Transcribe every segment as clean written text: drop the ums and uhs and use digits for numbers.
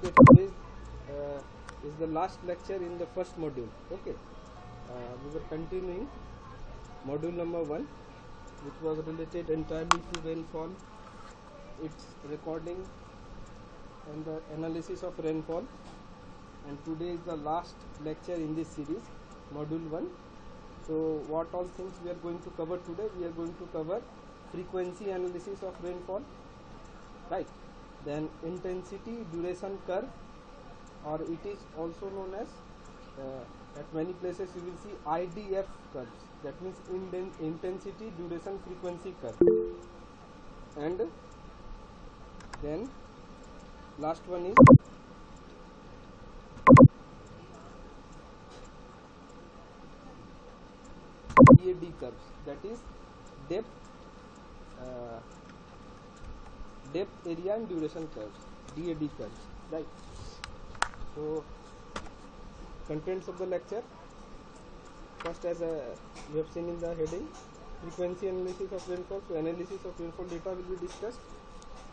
Okay, today is the last lecture in the first module. Okay, we were continuing module number 1, which was related entirely to rainfall, its recording and the analysis of rainfall. And today is the last lecture in this series, module 1. So what all things we are going to cover today? We are going to cover frequency analysis of rainfall, right? Then intensity duration curve, or it is also known as at many places you will see IDF curves, that means intensity duration frequency curve. And then last one is DAD curves, that is depth, area and duration curves, DAD curves, right? So contents of the lecture: first, as you have seen in the heading, frequency analysis of rainfall. So analysis of rainfall data will be discussed.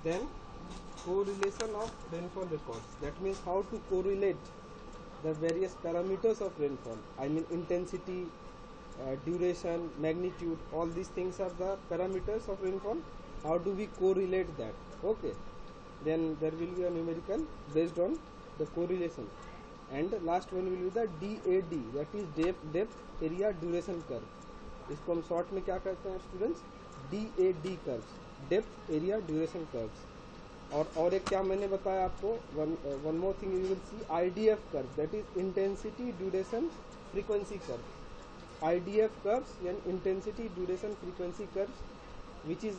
Then correlation of rainfall records, that means how to correlate the various parameters of rainfall. I mean intensity, duration, magnitude, all these things are the parameters of rainfall. How do we correlate that? Okay, then there will be a numerical based on the correlation. And last one will be the DAD, that is depth area duration curve. इसको हम short में क्या कहते हैं students? DAD curves, depth area duration curves. और एक क्या मैंने बताया आपको, one more thing you will see, IDF curve, that is intensity duration frequency curve. IDF curves and intensity duration frequency curves, which is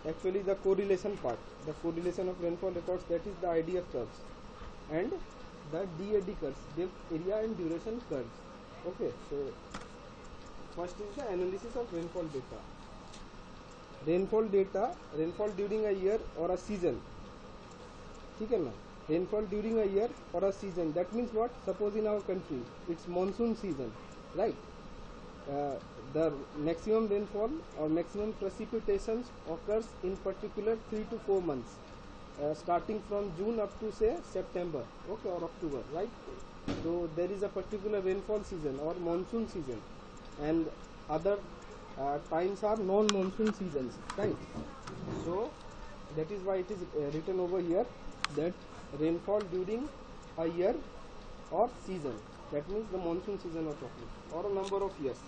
actually the correlation part, the correlation of rainfall records, that is the IDF curves. And the DAD curves, depth area and duration curves. Okay, so first is the analysis of rainfall data. Rainfall during a year or a season, ठीक है ना? Rainfall during a year or a season, that means what? Suppose in our country it's monsoon season, right? The maximum rainfall or maximum precipitations occurs in particular 3 to 4 months, starting from June up to say September, okay, or October, right? So there is a particular rainfall season or monsoon season, and other times are non-monsoon seasons, right? So that is why it is written over here that rainfall during a year or season, that means the monsoon season of talking, or a number of years,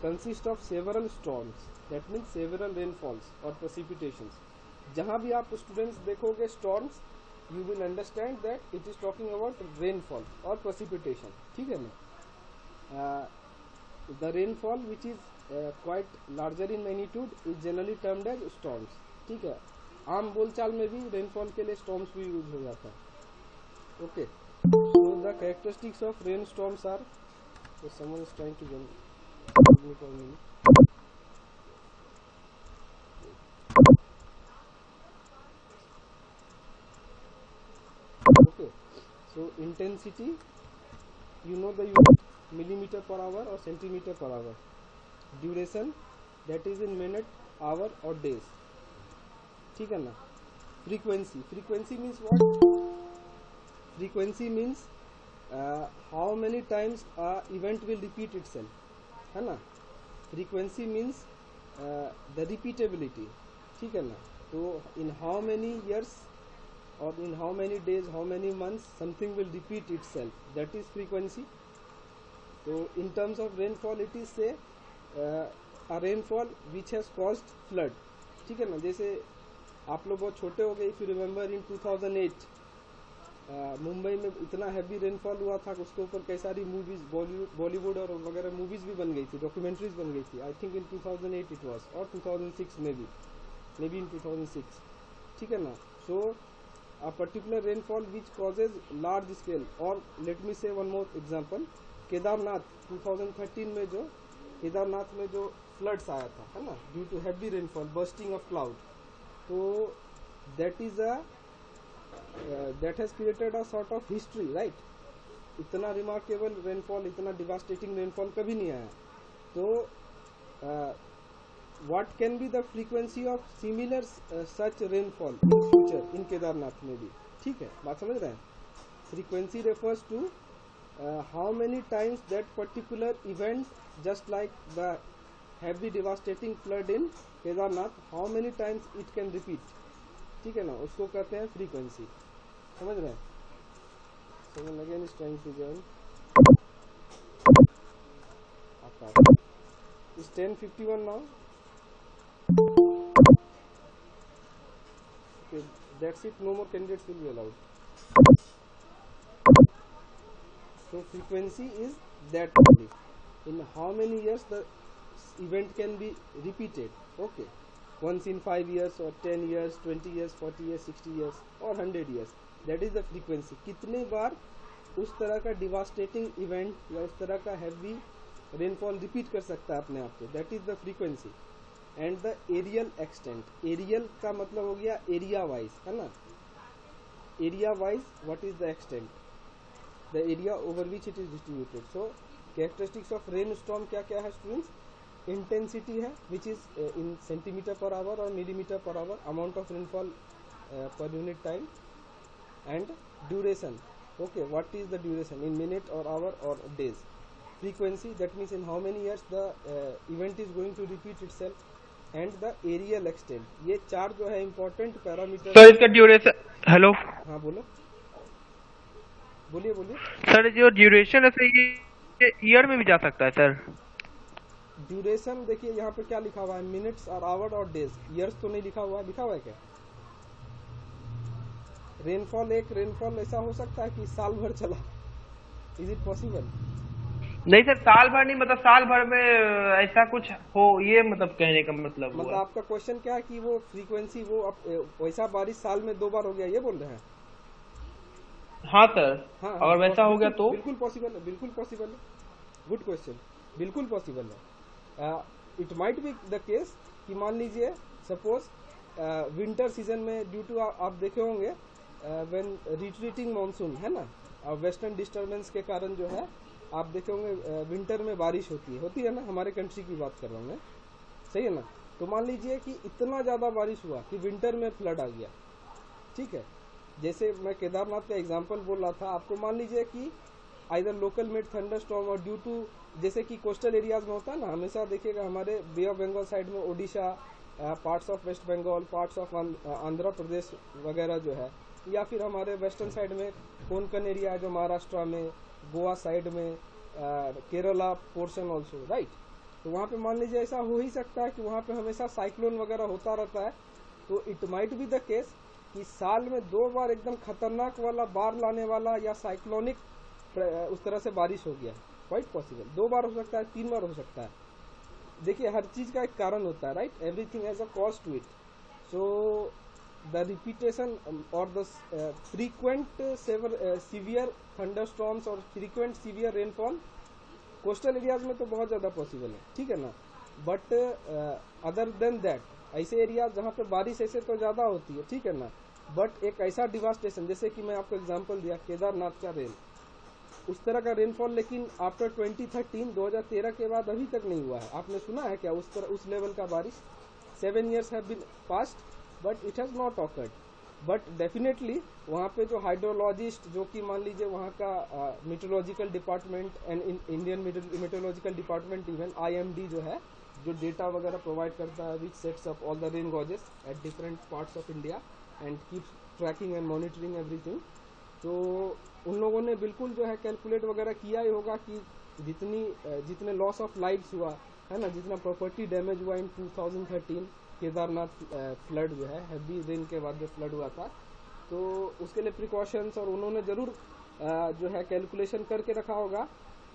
consist of several storms, that means several rainfalls or precipitations. जहाँ भी आप students देखोगे storms, you will understand that it is talking about rainfall or precipitation, ठीक है ना? The rainfall which is quite larger in magnitude is generally termed as storms, ठीक है? आम बोलचाल में भी rainfall के लिए storms भी यूज हो जाता है. Okay, so the characteristics of rainstorms are, so someone is trying to okay, so intensity, you know the unit, millimeter per hour or centimeter per hour. Duration, that is in minute, hour or days, ठीक है ना? Frequency means what? Frequency means how many times a event will repeat itself, है ना? Frequency means the repeatability, ठीक है ना? तो in how many years or in how many days, how many months something will repeat itself, that is frequency. So in terms of rainfall, it is say a rainfall which has caused flood, ठीक है ना? जैसे आप लोग बहुत छोटे हो गए, if you remember in 2008 Mumbai में इतना हैवी रेनफॉल हुआ था, उसके ऊपर कई सारी मूवीज, बॉलीवुड और वगैरह मूवीज भी बन गई थी, डॉक्यूमेंट्रीज बन गई थी. I think in 2008 it was, और 2006 में भी, मे बी इन 2006, ठीक है ना? सो a particular rainfall which causes large scale, or let me say one more example, Kedarnath 2013 में जो केदारनाथ में जो फ्लड्स आया था, है ना, due to heavy rainfall, bursting of cloud. तो that is a that has created a sort of history, right? इतना रिमार्केबल रेनफॉल, इतना डिवास्टेटिंग रेनफॉल कभी नहीं आया. तो what can be the frequency of similar such rainfall in future in Kedarnath में भी, ठीक है? बात समझ रहे हैं? frequency refers to how many times that particular event, just like the heavy devastating flood in Kedarnath, how many times it can repeat, ठीक है ना, उसको कहते हैं frequency. समझ रहे हैं? Someone again is trying to join. It's 10:51 now. Okay, that's it. No more candidates will be allowed. So frequency is that only. In how many years the event can be repeated? Okay, once in 5 years or 10 years, 20 years, 40 years, 60 years or 100 years. That is the frequency. कितने बार उस तरह का devastating event या उस तरह का heavy rainfall repeat कर सकता है अपने आप को, that is the frequency. And the aerial extent, aerial का मतलब हो गया एरिया वाइज, है ना, area wise what is the extent, the area over which it is distributed. So characteristics of rain storm क्या क्या है स्टूडेंट्स? इंटेंसिटी है which is in centimetre per hour और millimetre per hour, amount of rainfall per unit time, and duration. Okay, what is the duration in minute or hour or days? Frequency, that means in how many years the event is going to repeat itself, and the areal extent. ये चार जो है important parameter. Sir इसका duration, hello, हाँ बोलो, बोलिए बोलिए. Sir जो ड्यूरेशन है ये ईयर में भी जा सकता है सर? ड्यूरेशन देखिए यहाँ पे क्या लिखा हुआ है, मिनट्स और आवर और डेज, ईयर्स तो नहीं लिखा हुआ है. लिखा हुआ है क्या? रेनफॉल, एक रेनफॉल ऐसा हो सकता है कि साल भर चला, इज इट पॉसिबल? नहीं सर, साल भर नहीं, मतलब साल भर में ऐसा कुछ हो, ये मतलब कहने का मतलब आपका क्वेश्चन क्या है कि वो फ्रीक्वेंसी वो वैसा बारिश साल में 2 बार हो गया, ये बोल रहे हैं? हाँ सर. हाँ, अगर वैसा हो गया तो बिल्कुल पॉसिबल है, बिल्कुल पॉसिबल है. गुड क्वेश्चन, बिल्कुल पॉसिबल है. It might be the case कि मान लीजिए सपोज विंटर सीजन में ड्यू टू आप देखे होंगे व्हेन रिट्रीटिंग मानसून है ना, वेस्टर्न डिस्टर्बेंस के कारण जो है आप देखे होंगे विंटर में बारिश होती है ना, हमारे कंट्री की बात कर रहा हूँ मैं, सही है ना. तो मान लीजिए कि इतना ज़्यादा बारिश हुआ कि विंटर में फ्लड आ गया, ठीक है. जैसे मैं केदारनाथ का एग्जांपल बोल रहा था आपको, मान लीजिए कि आइदर लोकल मेड थंडरस्टॉर्म और ड्यू टू, जैसे कि कोस्टल एरियाज में होता है ना, हमेशा देखिएगा हमारे बे ऑफ बंगाल साइड में Odisha, parts of West Bengal, parts of Andhra Pradesh वगैरह जो है, या फिर हमारे वेस्टर्न साइड में कोंकण एरिया जो महाराष्ट्र में, गोवा साइड में, केरला पोर्शन ऑल्सो, राइट. तो वहाँ पे मान लीजिए ऐसा हो ही सकता है कि वहाँ पे हमेशा साइक्लोन वगैरह होता रहता है. तो it might be the case कि साल में 2 बार एकदम खतरनाक वाला बाढ़ लाने वाला या साइक्लोनिक उस तरह से बारिश हो गया. Quite possible. 2 बार हो सकता है, 3 बार हो सकता है. देखिए हर चीज़ का एक कारण होता है, right. Everything has a cause to it. So the repetition or the frequent severe thunderstorms or frequent severe rainfall coastal areas में तो बहुत ज़्यादा पॉसिबल है, ठीक है ना. बट अदर देन दैट ऐसे एरियाज जहाँ पे बारिश ऐसे तो ज़्यादा होती है, ठीक है ना, बट एक ऐसा डिवास्टेशन, जैसे कि मैं आपको एग्जांपल दिया केदारनाथ का रेन, उस तरह का रेनफॉल लेकिन आफ्टर 2013 के बाद अभी तक नहीं हुआ है. आपने सुना है क्या उस लेवल का बारिश? 7 years have been passed but it has not awkward. But definitely वहाँ पे जो हाइड्रोलॉजिस्ट, जो कि मान लीजिए वहाँ का meteorological department and Indian meteorological department, even IMD जो है, जो डेटा वगैरह प्रोवाइड करता है, which sets up all the rain gauges at different parts of India and keeps tracking and monitoring everything. तो उन लोगों ने बिल्कुल जो है कैलकुलेट वगैरह किया ही होगा कि जितने लॉस ऑफ लाइव्स हुआ है ना, जितना प्रॉपर्टी डैमेज हुआ इन 2013 केदारनाथ फ्लड जो है, हैवी रेन के बाद जो फ्लड हुआ था, तो उसके लिए प्रिकॉशंस और उन्होंने ज़रूर जो है कैलकुलेशन करके रखा होगा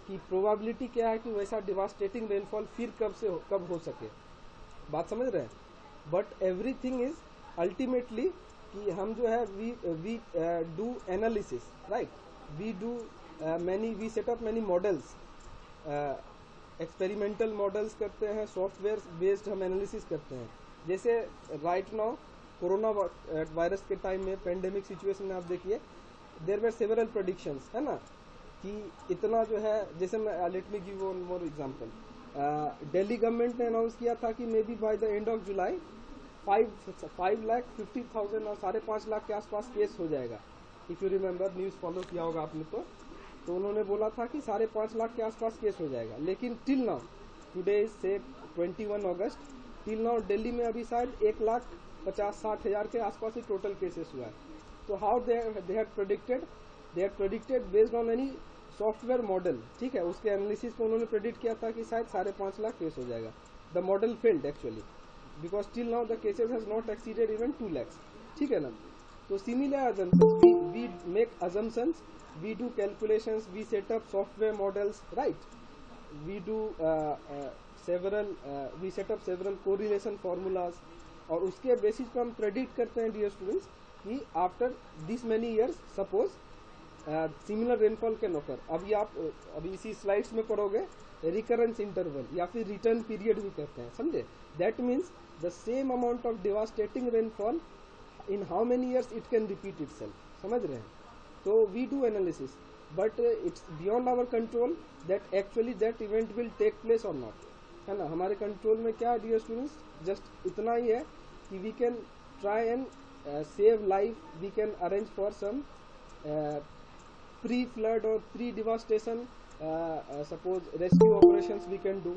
कि प्रोबेबिलिटी क्या है कि वैसा डिवास्टेटिंग रेनफॉल फिर कब हो सके. बात समझ रहे हैं? बट एवरीथिंग इज अल्टीमेटली कि हम जो है we do analysis, right. We set up many models, experimental models करते हैं, सॉफ्टवेयर बेस्ड हम एनालिसिस करते हैं. जैसे राइट नाउ कोरोना वायरस के टाइम में, पेंडेमिक सिचुएशन में आप देखिए, देयर वर सेवरल प्रेडिक्शंस, है ना, कि इतना जो है, जैसे मैं let me give one more example. Delhi government ने अनाउंस किया था कि may be by the end of July 5,50,000 और 5.5 लाख के आसपास केस हो जाएगा. If you remember, news follow किया होगा आपने तो उन्होंने बोला था कि 5.5 लाख के आसपास केस हो जाएगा, लेकिन टिल नाउ टुडे इज से 21 अगस्त, टिल नाउ दिल्ली में अभी शायद 1,50,60,000 के आसपास ही टोटल केसेस हुआ है। तो how they had predicted based on any software model, ठीक है, उसके एनालिसिस को उन्होंने प्रेडिक्ट किया था कि शायद 5.5 लाख केस हो जाएगा। The model failed actually because till now the cases has not exceeded even 2 lakhs, ठीक है ना। तो similar assumptions, we make assumptions, we do calculations, we set up software models, right? We do we set up several correlation formulas, और उसके basis पर हम predict करते हैं डियर स्टूडेंट्स कि after this many years suppose similar rainfall can occur. अभी इसी slides में पढ़ोगे रिकरेंस इंटरवल या फिर रिटर्न पीरियड भी कहते हैं, समझे। That means the same amount of devastating rainfall in how many years it can repeat itself, समझ रहे हैं। तो we do analysis but it's beyond our control that actually that event will take place or not, है ना। हमारे control में क्या है डियर स्टूडेंट्स, जस्ट इतना ही है कि we can try and save life, we can arrange for some pre-flood or pre-devastation suppose rescue operations we can do,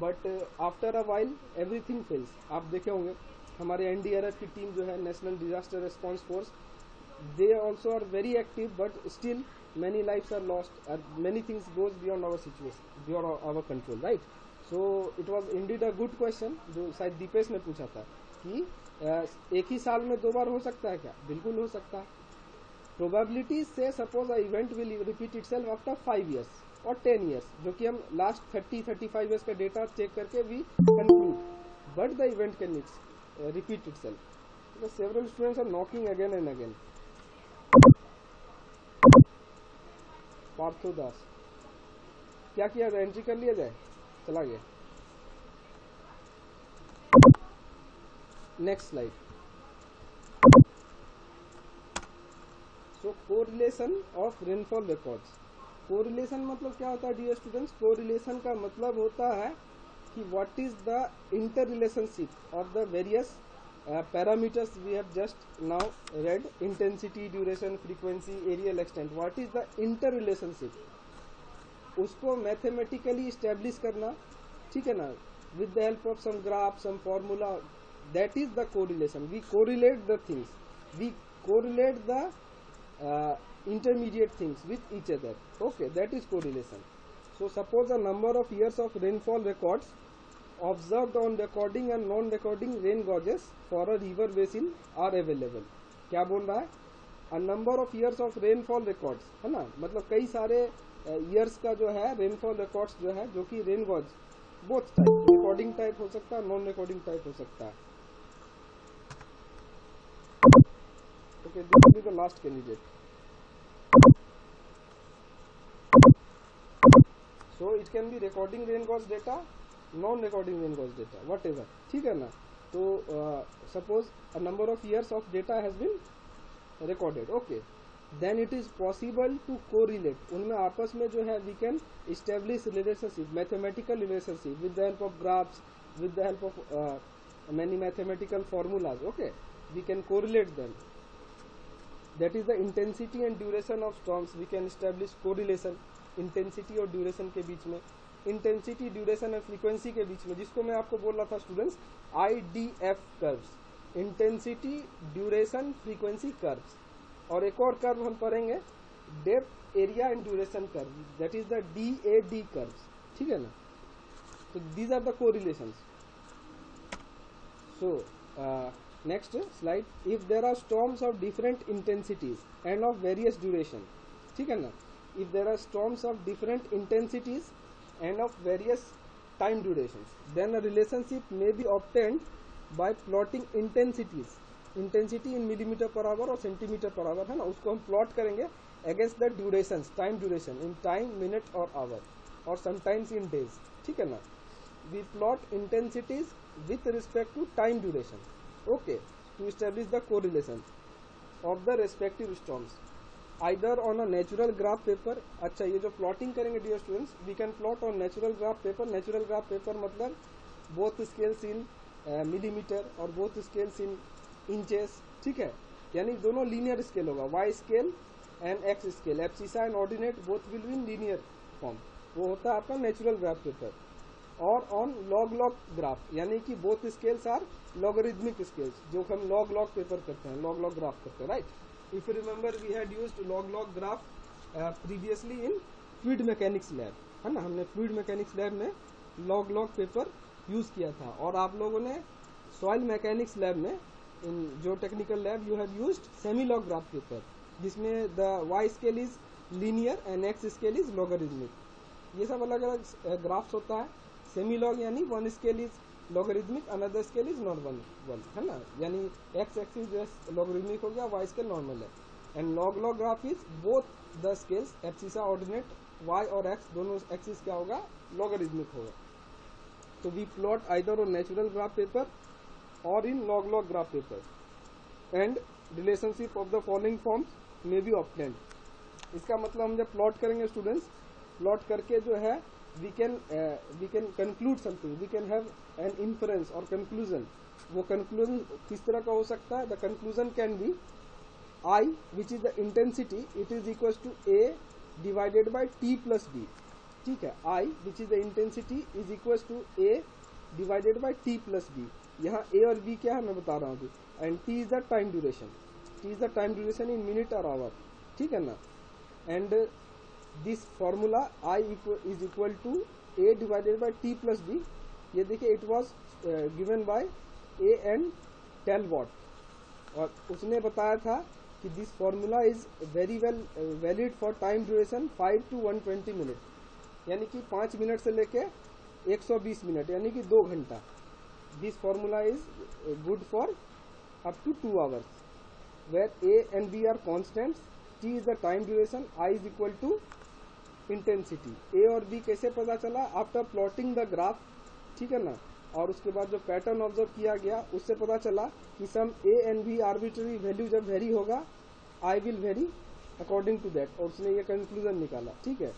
but after a while everything fails। आप देखे होंगे हमारे एनडीआरएफ की टीम जो है, national disaster response force, they also are very active but still many lifes are lost, many things goes beyond our situation, beyond our control, right. So it was indeed a good question जो शायद दीपेश ने पूछा था कि एक ही साल में 2 बार हो सकता है क्या? बिल्कुल हो सकता है। प्रोबेबिलिटी से suppose a event will repeat itself after 5 years और 10 years, जो कि हम लास्ट 30-35 years का डेटा चेक करके we conclude, but the event can repeat itself because several students are knocking again and again। Partho Das, क्या किया जाए, एंट्री कर लिया जाए, चला गया। Next slide. So correlation of rainfall records. Correlation मतलब क्या होता है डियर स्टूडेंट्स? कोरिलेशन का मतलब होता है कि what is the interrelationship of the various parameters we have just now read, intensity, duration, frequency, areal extent, what is the interrelationship, उसको mathematically establish करना, ठीक है ना, with the help of some graph, some formula, that is the correlation। we correlate the things, we correlate the intermediate things with each other, okay, that is correlation। So suppose a number of years of rainfall records observed on recording and non-recording rain gauges for a river basin are available। क्या बोल रहा है? a number of years of rainfall records, है ना, मतलब कई सारे years का जो है rainfall records जो है, जो कि rain gauge both type, recording type हो सकता है, non-recording type हो सकता है। okay, this will be the last candidate। so it can be recording rain gauge data, non recording rain gauge data, whatever, ठीक है ना। तो suppose a number of years of data has been recorded, okay, then it is possible to correlate, उनमें आपस में जो है we can establish relationship, mathematical relationship with the help of graphs, with the help of many mathematical formulas, okay, we can correlate them. That is the intensity and duration of storms, we can establish correlation intensity और duration के बीच में, intensity, duration और frequency के बीच में, जिसको मैं आपको बोल रहा था students IDF curves, intensity, duration, frequency curves. और एक और कर्व हम पढ़ेंगे, depth, area and duration curve, that is the DAD curves, ठीक है ना। तो these are the correlations. So next slide. If there are storms of different intensities and of various duration, ठीक है ना, if there are storms of different intensities and of various time durations, then a relationship may be obtained by plotting intensities, intensity in millimeter per hour और centimeter per hour, है ना, उसको हम plot करेंगे against the durations, time duration in time, minute और hour, और sometimes in days, ठीक है ना। we plot intensities with respect to time duration, okay, to establish the correlation of the respective storms either on a natural graph paper। अच्छा, ये जो plotting करेंगे dear students, we can plot on natural graph paper. Natural graph paper मतलब both scales in millimetre और both scales in inches, ठीक है। यानी दोनों लीनियर स्केल होगा, Y scale and X scale, abscissa and ordinate both will be in linear form, वो होता है आपका नेचुरल ग्राफ पेपर। और ऑन लॉग लॉग ग्राफ, यानी कि both scales are logarithmic scales, जो हम लॉग लॉग पेपर करते हैं, लॉग लॉग ग्राफ करते हैं, right. If you remember we had used log log graph previously in fluid mechanics lab, है ना, हमने फ्लूइड मैकेनिक्स लैब में लॉग लॉग पेपर यूज किया था। और आप लोगों ने सॉइल मैकेनिक्स लैब में, इन जो technical lab, you have used semi log graph paper, जिसमें the Y scale is linear and X scale is logarithmic. ये सब अलग अलग ग्राफ्स होता है। सेमी लॉग यानी one scale is logarithmic, another scale is normal one, है ना, यानी एक्स एक्सिस लॉगरिथमिक हो गया, वाई स्केल नॉर्मल है। And log log graph is both the scales, abscissa ordinate, Y और एक्स दोनों एक्सिस क्या होगा, लॉगरिथमिक होगा। तो we plot either on natural graph paper और in log log graph paper and relationship of the following forms may be obtained. इसका मतलब हम जब प्लॉट करेंगे स्टूडेंट्स, प्लॉट करके जो है we can conclude something, we can have an inference और कंक्लूजन। वो कंक्लूजन किस तरह का हो सकता है? The conclusion can be I, which is the intensity, it is equals to A divided by T plus B, ठीक है। I, which is the intensity, is equals to A divided by T plus B। यहाँ A और B क्या है मैं बता रहा हूँ अभी। And T is the time duration, T is the time duration in minute or hour, ठीक है ना। And this formula I is equal to A divided by T plus B, ये देखिए it was given by A and Talbot. और उसने बताया था कि this formula is very well valid for time duration 5 to 120 minute, यानी कि 5 minute से लेके 120 मिनट, यानी कि 2 घंटा। This formula is good for up to 2 hours, where A and B are constants, T is the time duration, I is equal to intensity. A और B कैसे पता चला? आफ्टर प्लॉटिंग द ग्राफ, ठीक है ना। और उसके बाद जो पैटर्न ऑब्जर्व किया गया उससे पता चला कि some A and B arbitrary value जब वेरी होगा, I will vary according to that, और उसने ये कंक्लूजन निकाला, ठीक है।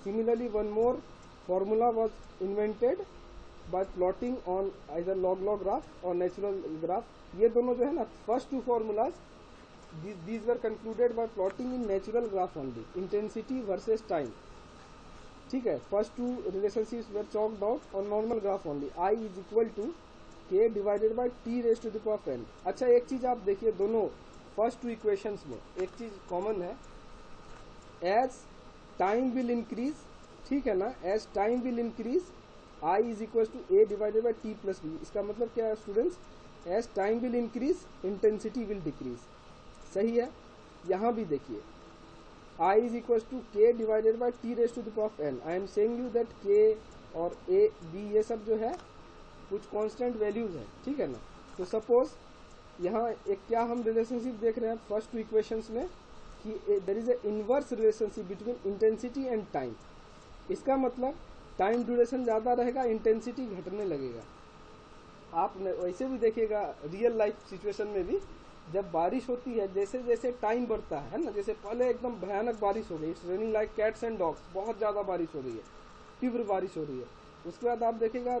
Similarly one more formula was invented by plotting on either log log graph और नेचुरल ग्राफ। ये दोनों जो है ना, first two formulas these were concluded by plotting in natural graph only, intensity versus time, ठीक है। First two relationships were chalked out on normal graph only, I is equal to K divided by T raised to the power of n। अच्छा एक चीज आप देखिए, दोनों first to equations में एक चीज कॉमन है, एज टाइम विल इंक्रीज, ठीक है ना, as time will increase I is equal to A divided by T plus B। इसका मतलब क्या है students? As time will increase intensity will decrease, सही है। यहाँ भी देखिए I is equals to K divided by T raised to the power of n। I am saying you that K और A, B ये सब जो है कुछ कांस्टेंट वैल्यूज है, ठीक है ना। तो सपोज यहाँ एक क्या हम रिलेशनशिप देख रहे हैं फर्स्ट टू इक्वेशंस में कि there is a inverse relationship between intensity and time. इसका मतलब टाइम ड्यूरेशन ज़्यादा रहेगा, इंटेंसिटी घटने लगेगा। आप वैसे भी देखिएगा रियल लाइफ सिचुएशन में भी, जब बारिश होती है जैसे जैसे टाइम बढ़ता है ना, जैसे पहले एकदम भयानक बारिश हो गई, it's raining like cats and dogs, बहुत ज़्यादा बारिश हो रही है, तीव्र बारिश हो रही है। उसके बाद आप देखेगा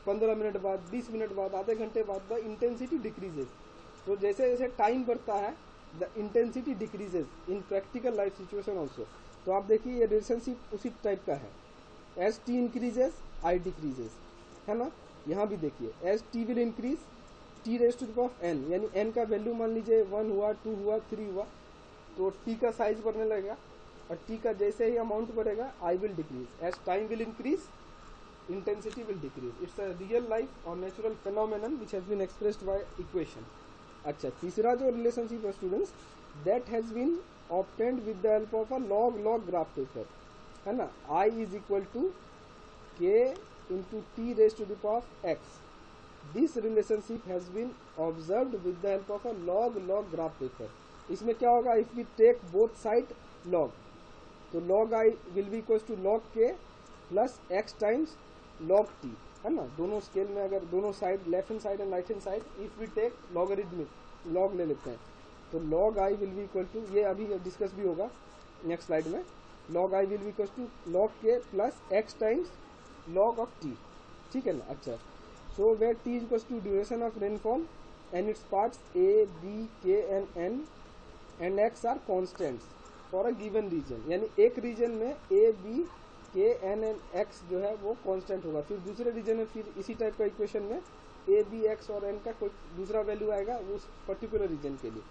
15 मिनट बाद, 20 मिनट बाद, आधे घंटे बाद द इंटेंसिटी डिक्रीजेज। तो जैसे जैसे टाइम बढ़ता है the intensity decreases in practical life situation also. तो आप देखिए ये रिलेशनशिप उसी टाइप का है, as T increases I decreases, है ना। यहाँ भी देखिए as T will increase T raise to the power of N, यानी एन का वैल्यू मान लीजिए 1 हुआ, 2 हुआ, 3 हुआ, तो टी का साइज बढ़ने लगेगा, और टी का जैसे ही अमाउंट बढ़ेगा I will decrease. As time will increase intensity will decrease. It's a real life और natural phenomenon which has been expressed by equation. अच्छा, तीसरा जो रिलेशनशिप है students, that has been obtained with the help of a log log graph paper, है ना। I is equal to K into T raise to the power of X. This relationship has been observed with the help of a log log graph paper. इसमें क्या होगा, if we take both side log, तो log I will be equal to log K plus X times log T, है ना। दोनों scale में अगर दोनों side left hand side and right hand side if we take logarithmic, log ले लेते हैं, तो log I will be equal to, ये अभी डिस्कस भी होगा नेक्स्ट स्लाइड में, log I will be equal to log K plus X times log of T, ठीक है ना। अच्छा, so where T is equal to duration of rainfall and its parts A, B, K and X are constants for a given region। यानी एक reason में A, B, K, N and X जो है वो कांस्टेंट होगा, फिर दूसरे reason में फिर इसी टाइप का इक्वेशन में A, B, X और N का कोई दूसरा वैल्यू आएगा उस पर्टिकुलर रीजन के लिए,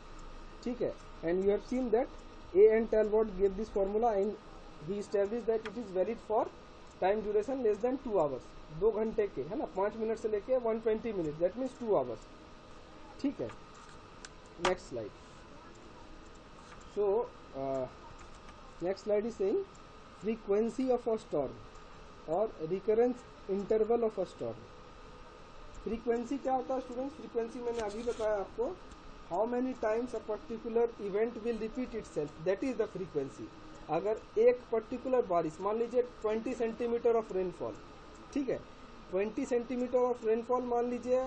ठीक है। And you have seen that A.N. Talbot gave this formula and he established that it is valid for time duration less than 2 hours, 2 घंटे के, है ना, 5 मिनट से लेके 120 मिनट, दैट मीन्स 2 आवर्स, ठीक है। Next slide. So next slide is saying frequency of a storm और recurrence interval of a storm. Frequency क्या होता है स्टूडेंट्स? फ्रीक्वेंसी मैंने अभी बताया आपको, how many times a particular event will repeat itself, that is the frequency. अगर एक पर्टिकुलर बारिश, मान लीजिए 20 सेंटीमीटर ऑफ रेनफॉल, ठीक है, 20 सेंटीमीटर ऑफ रेनफॉल मान लीजिए,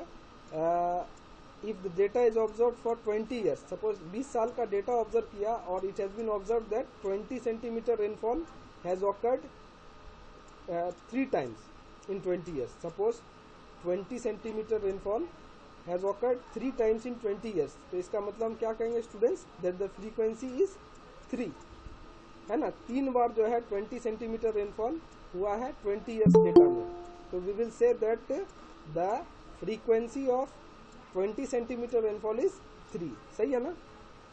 if the data is observe for 20 years, suppose 20 साल का डेटा ऑब्जर्व किया और it has been observe that 20 centimetre rainfall has occurred 3 times in 20 years. Suppose 20 centimetre rainfall has occurred 3 times in 20 years, तो इसका मतलब हम क्या कहेंगे students? That the frequency is 3, है ना, 3 बार जो है 20 सेंटीमीटर रेनफॉल हुआ है 20 ईयर्स डेटा में, तो we will say that the frequency of 20 centimetre rainfall is 3, सही है ना।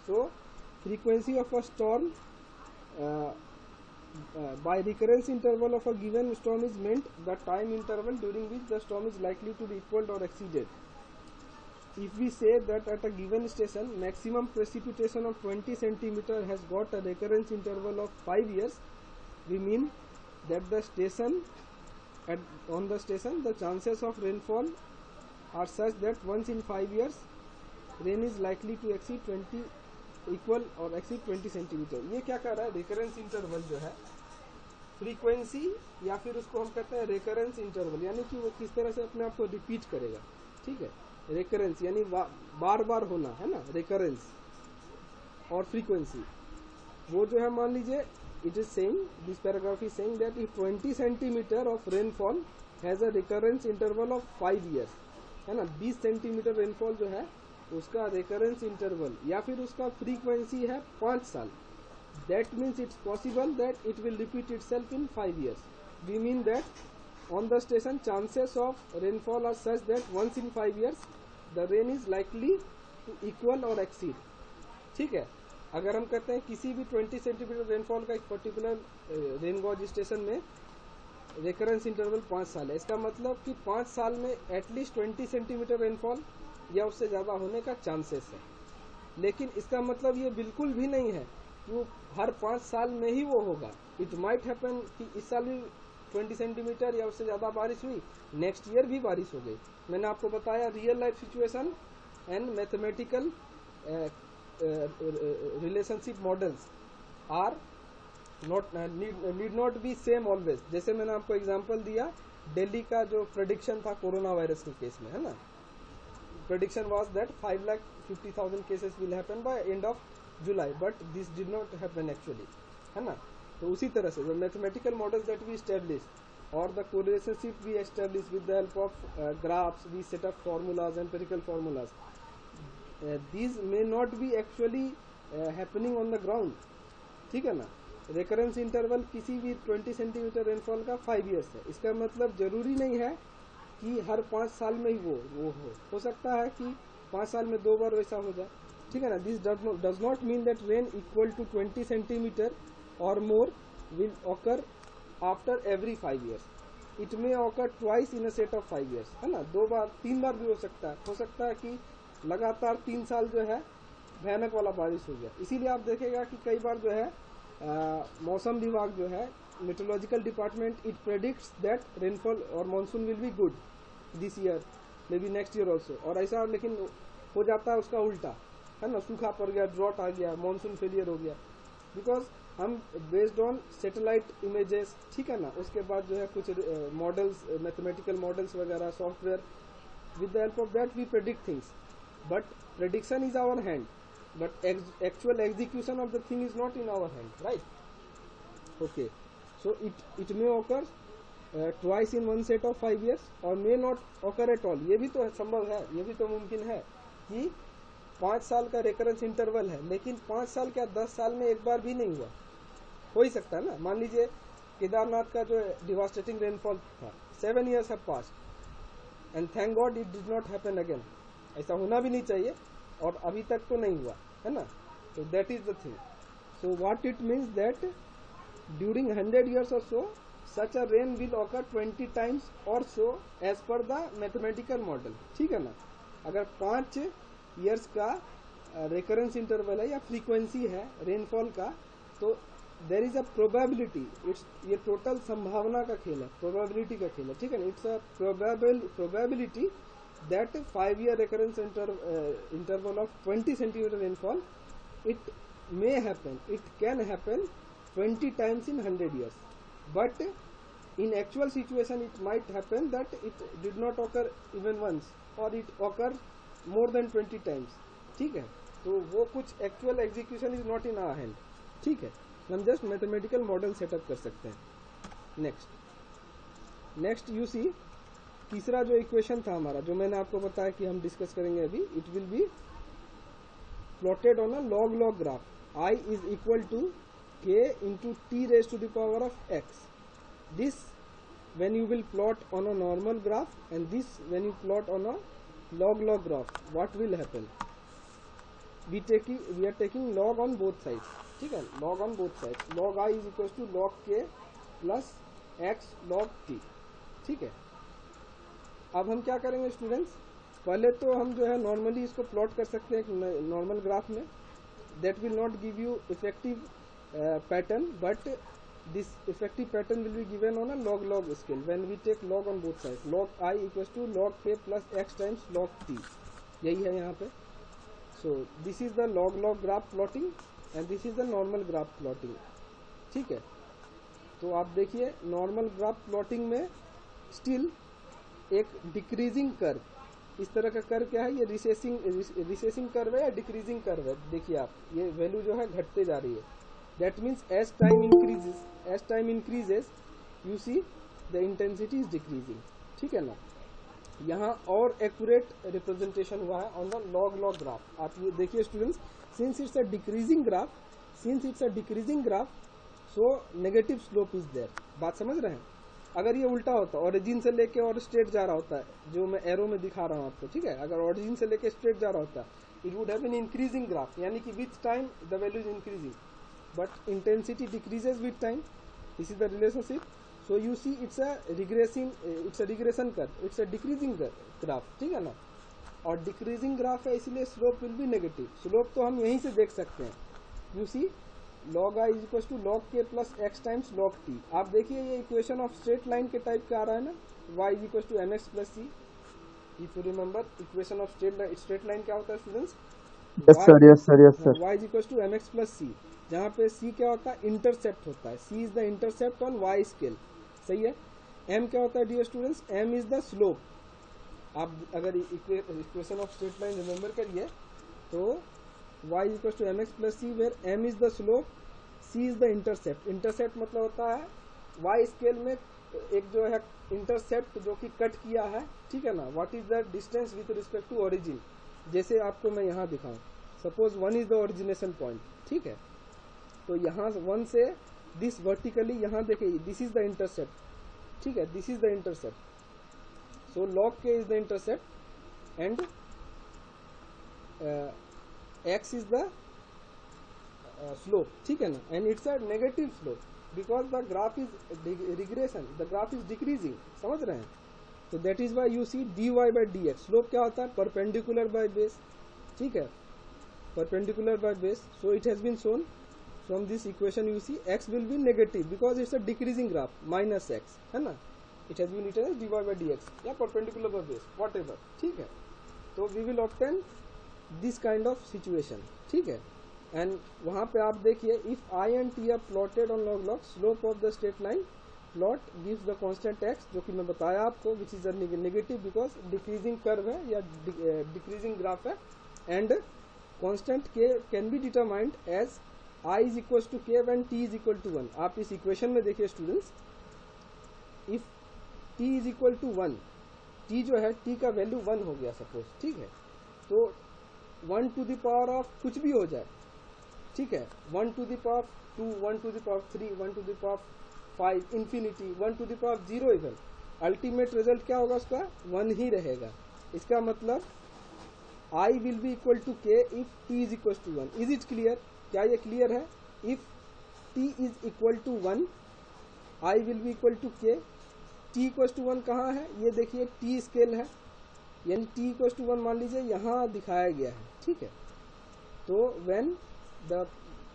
So frequency of a storm by recurrence interval of a given storm is meant the time interval during which the storm is likely to be equaled or exceeded. If we say that at a given station maximum precipitation of 20 centimeter has got a recurrence interval of 5 years, we mean that the station on the station the chances of rainfall are such that once in 5 years rain is likely to exceed 20 equal और exceed 20 centimetre. ये क्या कर रहा है? Recurrence interval जो है frequency, या फिर उसको हम कहते हैं रिकरेंस इंटरवल, यानी कि वो किस तरह से अपने आप को रिपीट करेगा, ठीक है। रिकरेंस यानी बार बार होना, है ना, रिकरेंस। और फ्रीक्वेंसी वो जो है, मान लीजिए it is saying, this paragraph is saying that if 20 centimetre of rainfall has a recurrence interval of 5 years, है ना, 20 सेंटीमीटर रेनफॉल जो है उसका रिकरेंस इंटरवल या फिर उसका फ्रीक्वेंसी है 5 साल, that means it's possible that it will repeat itself in 5 years. We mean that on the station chances of rainfall are such that once in 5 years the rain is likely to equal और exceed, ठीक है। अगर हम कहते हैं किसी भी 20 centimetre rainfall का एक पर्टिकुलर रेन गॉज स्टेशन में रिकरेंस इंटरवल 5 साल है, इसका मतलब कि 5 साल में एटलीस्ट 20 सेंटीमीटर रेनफॉल या उससे ज्यादा होने का चांसेस है। लेकिन इसका मतलब ये बिल्कुल भी नहीं है कि वो हर 5 साल में ही वो होगा। इट माइट हैपन कि इस साल भी 20 सेंटीमीटर या उससे ज्यादा बारिश हुई, नेक्स्ट ईयर भी बारिश हो गई। मैंने आपको बताया real life situation and mathematical relationship models are not need not be same always. जैसे मैंने आपको एग्जांपल दिया दिल्ली का जो प्रेडिक्शन था कोरोना वायरस के केस में, है ना, prediction was that 5,50,000 cases will happen by end of July, but this did not happen actually, है ना। तो उसी तरह से the mathematical models that we established or the relationship we established with the help of graphs, we set up formulas, empirical formulas, these may not be actually happening on the ground, ठीक है ना। recurrence interval किसी भी 20 centimetre rainfall का 5 years है, इसका मतलब जरूरी नहीं है कि हर 5 साल में ही वो हो सकता है कि 5 साल में 2 बार वैसा हो जाए, ठीक है ना। This does not mean that rain equal to 20 centimetre और more will occur after every 5 years. It may occur twice in a set of 5 years, है ना, 2 बार 3 बार भी हो सकता है। हो सकता है कि लगातार 3 साल जो है भयानक वाला बारिश हो गया। इसीलिए आप देखेगा कि कई बार जो है मौसम विभाग जो है meteorological department it predicts that rainfall और monsoon will be good this year, may be next year also, और ऐसा लेकिन हो जाता है उसका उल्टा, है ना, सूखा पड़ गया, ड्रॉट आ गया, मानसून फेलियर हो गया, बिकॉज हम बेस्ड ऑन सैटेलाइट इमेजेस, ठीक है ना, उसके बाद जो है कुछ मॉडल्स, मैथमेटिकल मॉडल्स वगैरह, software, with the help of that we predict things, but prediction is our hand, but actual execution of the thing is not in our hand, right? Okay, so it may occur twice in one set of 5 years or may not occur at all. ये भी तो संभव है, ये भी तो मुमकिन है कि 5 साल का रेकरेंस इंटरवल है, लेकिन 5 साल क्या 10 साल में एक बार भी नहीं हुआ, हो ही सकता है ना। मान लीजिए केदारनाथ का जो डिवास्टेटिंग रेनफॉल था, 7 years have passed and thank God it did not happen again. ऐसा होना भी नहीं चाहिए और अभी तक तो नहीं हुआ है ना। तो that is the thing. So what it means that during 100 years or so such a rain will occur 20 times or so as per the mathematical model, ठीक है ना। अगर 5 years का रेकरेंस इंटरवल है या फ्रीक्वेंसी है रेनफॉल का, तो there is a probability, it's ये टोटल संभावना का खेल है, प्रोबेबिलिटी का खेल है, ठीक है ना। It's a probability that 5 year recurrence interval of 20 centimeter rainfall it may happen, it can happen 20 times in 100 years, but in actual situation it might happen that it did not occur even once or it occur more than 20 times, ठीक है। तो वो कुछ actual execution is not in our hand, ठीक है। हम just mathematical model setup कर सकते हैं। नेक्स्ट यू सी, तीसरा जो इक्वेशन था हमारा, जो मैंने आपको बताया कि हम डिस्कस करेंगे अभी, it will B plotted on a log log graph. I is equal to k into t raised to the power of x. This when you will plot on a normal graph, and this when you plot on a log log graph, what will happen? We are taking log on both sides, ठीक है, log on both sides. Log I is equal to log k plus x log t, ठीक है। अब हम क्या करेंगे students, पहले तो हम जो है नॉर्मली इसको प्लॉट कर सकते हैं एक नॉर्मल ग्राफ में। That will not give you effective pattern, but this effective pattern will be given on a log log scale when we take log on both sides. Log I equals to log k plus x times log t, यही है यहाँ पे। So this is the log log graph plotting and this is the normal graph plotting, ठीक है। तो आप देखिए normal graph plotting में स्टिल एक डिक्रीजिंग कर्व, इस तरह का कर्व क्या है, ये रिसेसिंग कर्व है या डिक्रीजिंग कर्व है। देखिए आप, ये वैल्यू जो है घटते जा रही है। That means as time increases you see the intensity is decreasing, ठीक है ना। यहाँ और एक्यूरेट रिप्रेजेंटेशन हुआ है on the log log graph. आप ये देखिए students, since it's a decreasing graph so negative slope is there. बात समझ रहे हैं। अगर ये उल्टा होता, ओरिजिन से लेके और स्ट्रेट जा रहा होता है, जो मैं एरो में दिखा रहा हूँ आपको, ठीक है, अगर ओरिजिन से लेके स्ट्रेट जा रहा होता, it would have been increasing graph, यानी कि with time the value is increasing, but intensity decreases with time. This is the relationship. So you see it's a regression curve, it's a decreasing graph, ठीक है ना। और decreasing graph है, इसलिए slope will be negative. Slope तो हम यहीं से देख सकते हैं। You see log I is equals to log k plus x times log t। आप देखिए ये इक्वेशन ऑफ स्ट्रेट लाइन के टाइप का आ रहा है ना, y is equals to mx plus c। If you remember equation of straight line क्या होता है students? yes sir। y is equals to mx plus c, जहाँ पे c क्या होता है, इंटरसेप्ट होता है। c is the intercept on y scale, सही है। m क्या होता है dear students? m is the slope। आप अगर equation of straight line remember करिए तो y is equals to mx plus c, where m is the slope, c is the intercept। Intercept मतलब होता है y स्केल में एक जो है इंटरसेप्ट जो कि कट किया है, ठीक है ना। What is the distance with respect to origin, जैसे आपको मैं यहाँ दिखाऊं, suppose 1 is the origination point, ठीक है। तो यहाँ 1 से दिस वर्टिकली, यहाँ देखिए दिस इज द इंटरसेप्ट, ठीक है, this is the intercept. So log k is the intercept and x is the slope, ठीक है ना। And it's a negative slope because the graph is regression, the graph is decreasing, समझ रहे हैं। तो that is why you see dy by dx। Slope क्या होता है? परपेंडिकुलर बाय बेस, ठीक है, perpendicular by base. So it has been shown from this equation, you C x will be negative because it's a decreasing graph, minus x, है ना। It has been written dy by dx या perpendicular by base, whatever, ठीक है। तो we will obtain this kind of situation, ठीक है। And वहाँ पे आप देखिए, if I and T are plotted on log log, slope of the straight line plot gives the constant x, जो कि मैं बताया आपको, which is a negative because decreasing curve है या डिक्रीजिंग ग्राफ है। And constant K can be determined as I is equal to K when T is equal to 1। आप इस इक्वेशन में देखिए students, if T is equal to 1, T जो है, T का वैल्यू 1 हो गया सपोज, ठीक है, तो 1 टू द पावर ऑफ कुछ भी हो जाए, ठीक है, 1 to the power 2, 1 to the power 3, 1 to the power 5, infinity, 1 to the power 0 even, ultimate result क्या होगा उसका 1 ही रहेगा। इसका मतलब I will be equal to k if t is equal to 1। Is it clear? क्या ये क्लियर है? If t is equal to 1 I will be equal to k। t equal to 1 कहाँ है? ये देखिए t स्केल है, यानी t equal to 1 मान लीजिए यहाँ दिखाया गया है, ठीक है। तो when the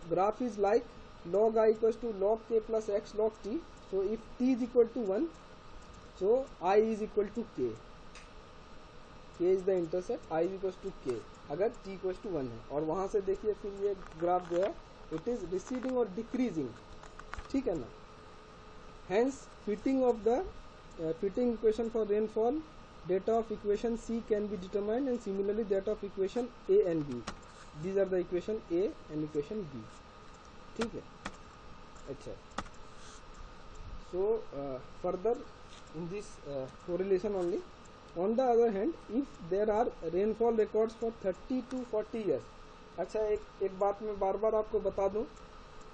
graph is like log I equal to log k plus x log t, so if t is equal to 1, so I is equal to k, k is the intercept, I is equal to k अगर t equal to 1 है। और वहां से देखिए फिर ये graph जो है इट इज रिसीडिंग और डिक्रीजिंग, ठीक है ना। Hence fitting of the fitting equation for rainfall, data of equation c can be determined and similarly data of equation a and b, these are the equation a and equation b, ठीक है। अच्छा, so further in this correlation only, on the other hand if there are rainfall records for 30 to 40 years, अच्छा एक बात मैं बार बार आपको बता दूं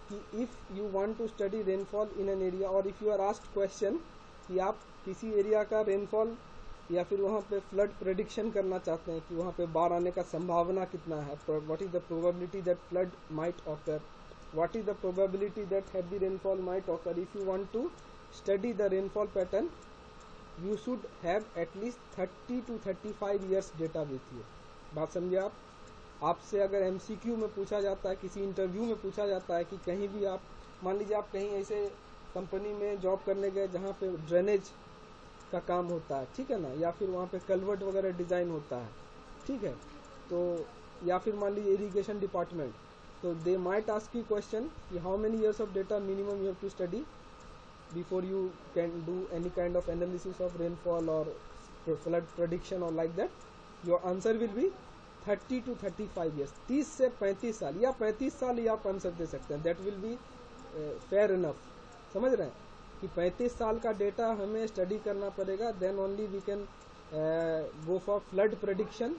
कि if you want to study rainfall in an area or if you are asked question कि आप किसी एरिया का रेनफॉल या फिर वहाँ पे फ्लड प्रेडिक्शन करना चाहते हैं कि वहाँ पे बाढ़ आने का संभावना कितना है, what is the probability that flood might occur, what is the probability that heavy rainfall might occur, if you want to study the rainfall pattern you should have at least 30 to 35 years data with you। बात समझे आप? आपसे अगर MCQ में पूछा जाता है, किसी इंटरव्यू में पूछा जाता है कि कहीं भी आप मान लीजिए आप कहीं ऐसे कंपनी में जॉब करने गए जहाँ पे ड्रेनेज का काम होता है, ठीक है ना, या फिर वहाँ पे कल्वर्ट वगैरह डिजाइन होता है, ठीक है, तो या फिर मान लीजिए irrigation department, so they might ask you question how many years of data minimum you have to study before you can do any kind of analysis of rainfall or flood prediction or like that। your answer will be 30 to 35 years, 30 से 35 साल या 35 साल ही आप answer दे सकते हैं, that will be fair enough। समझ रहे हैं कि 35 साल का डेटा हमें स्टडी करना पड़ेगा, then only we can go for flood prediction,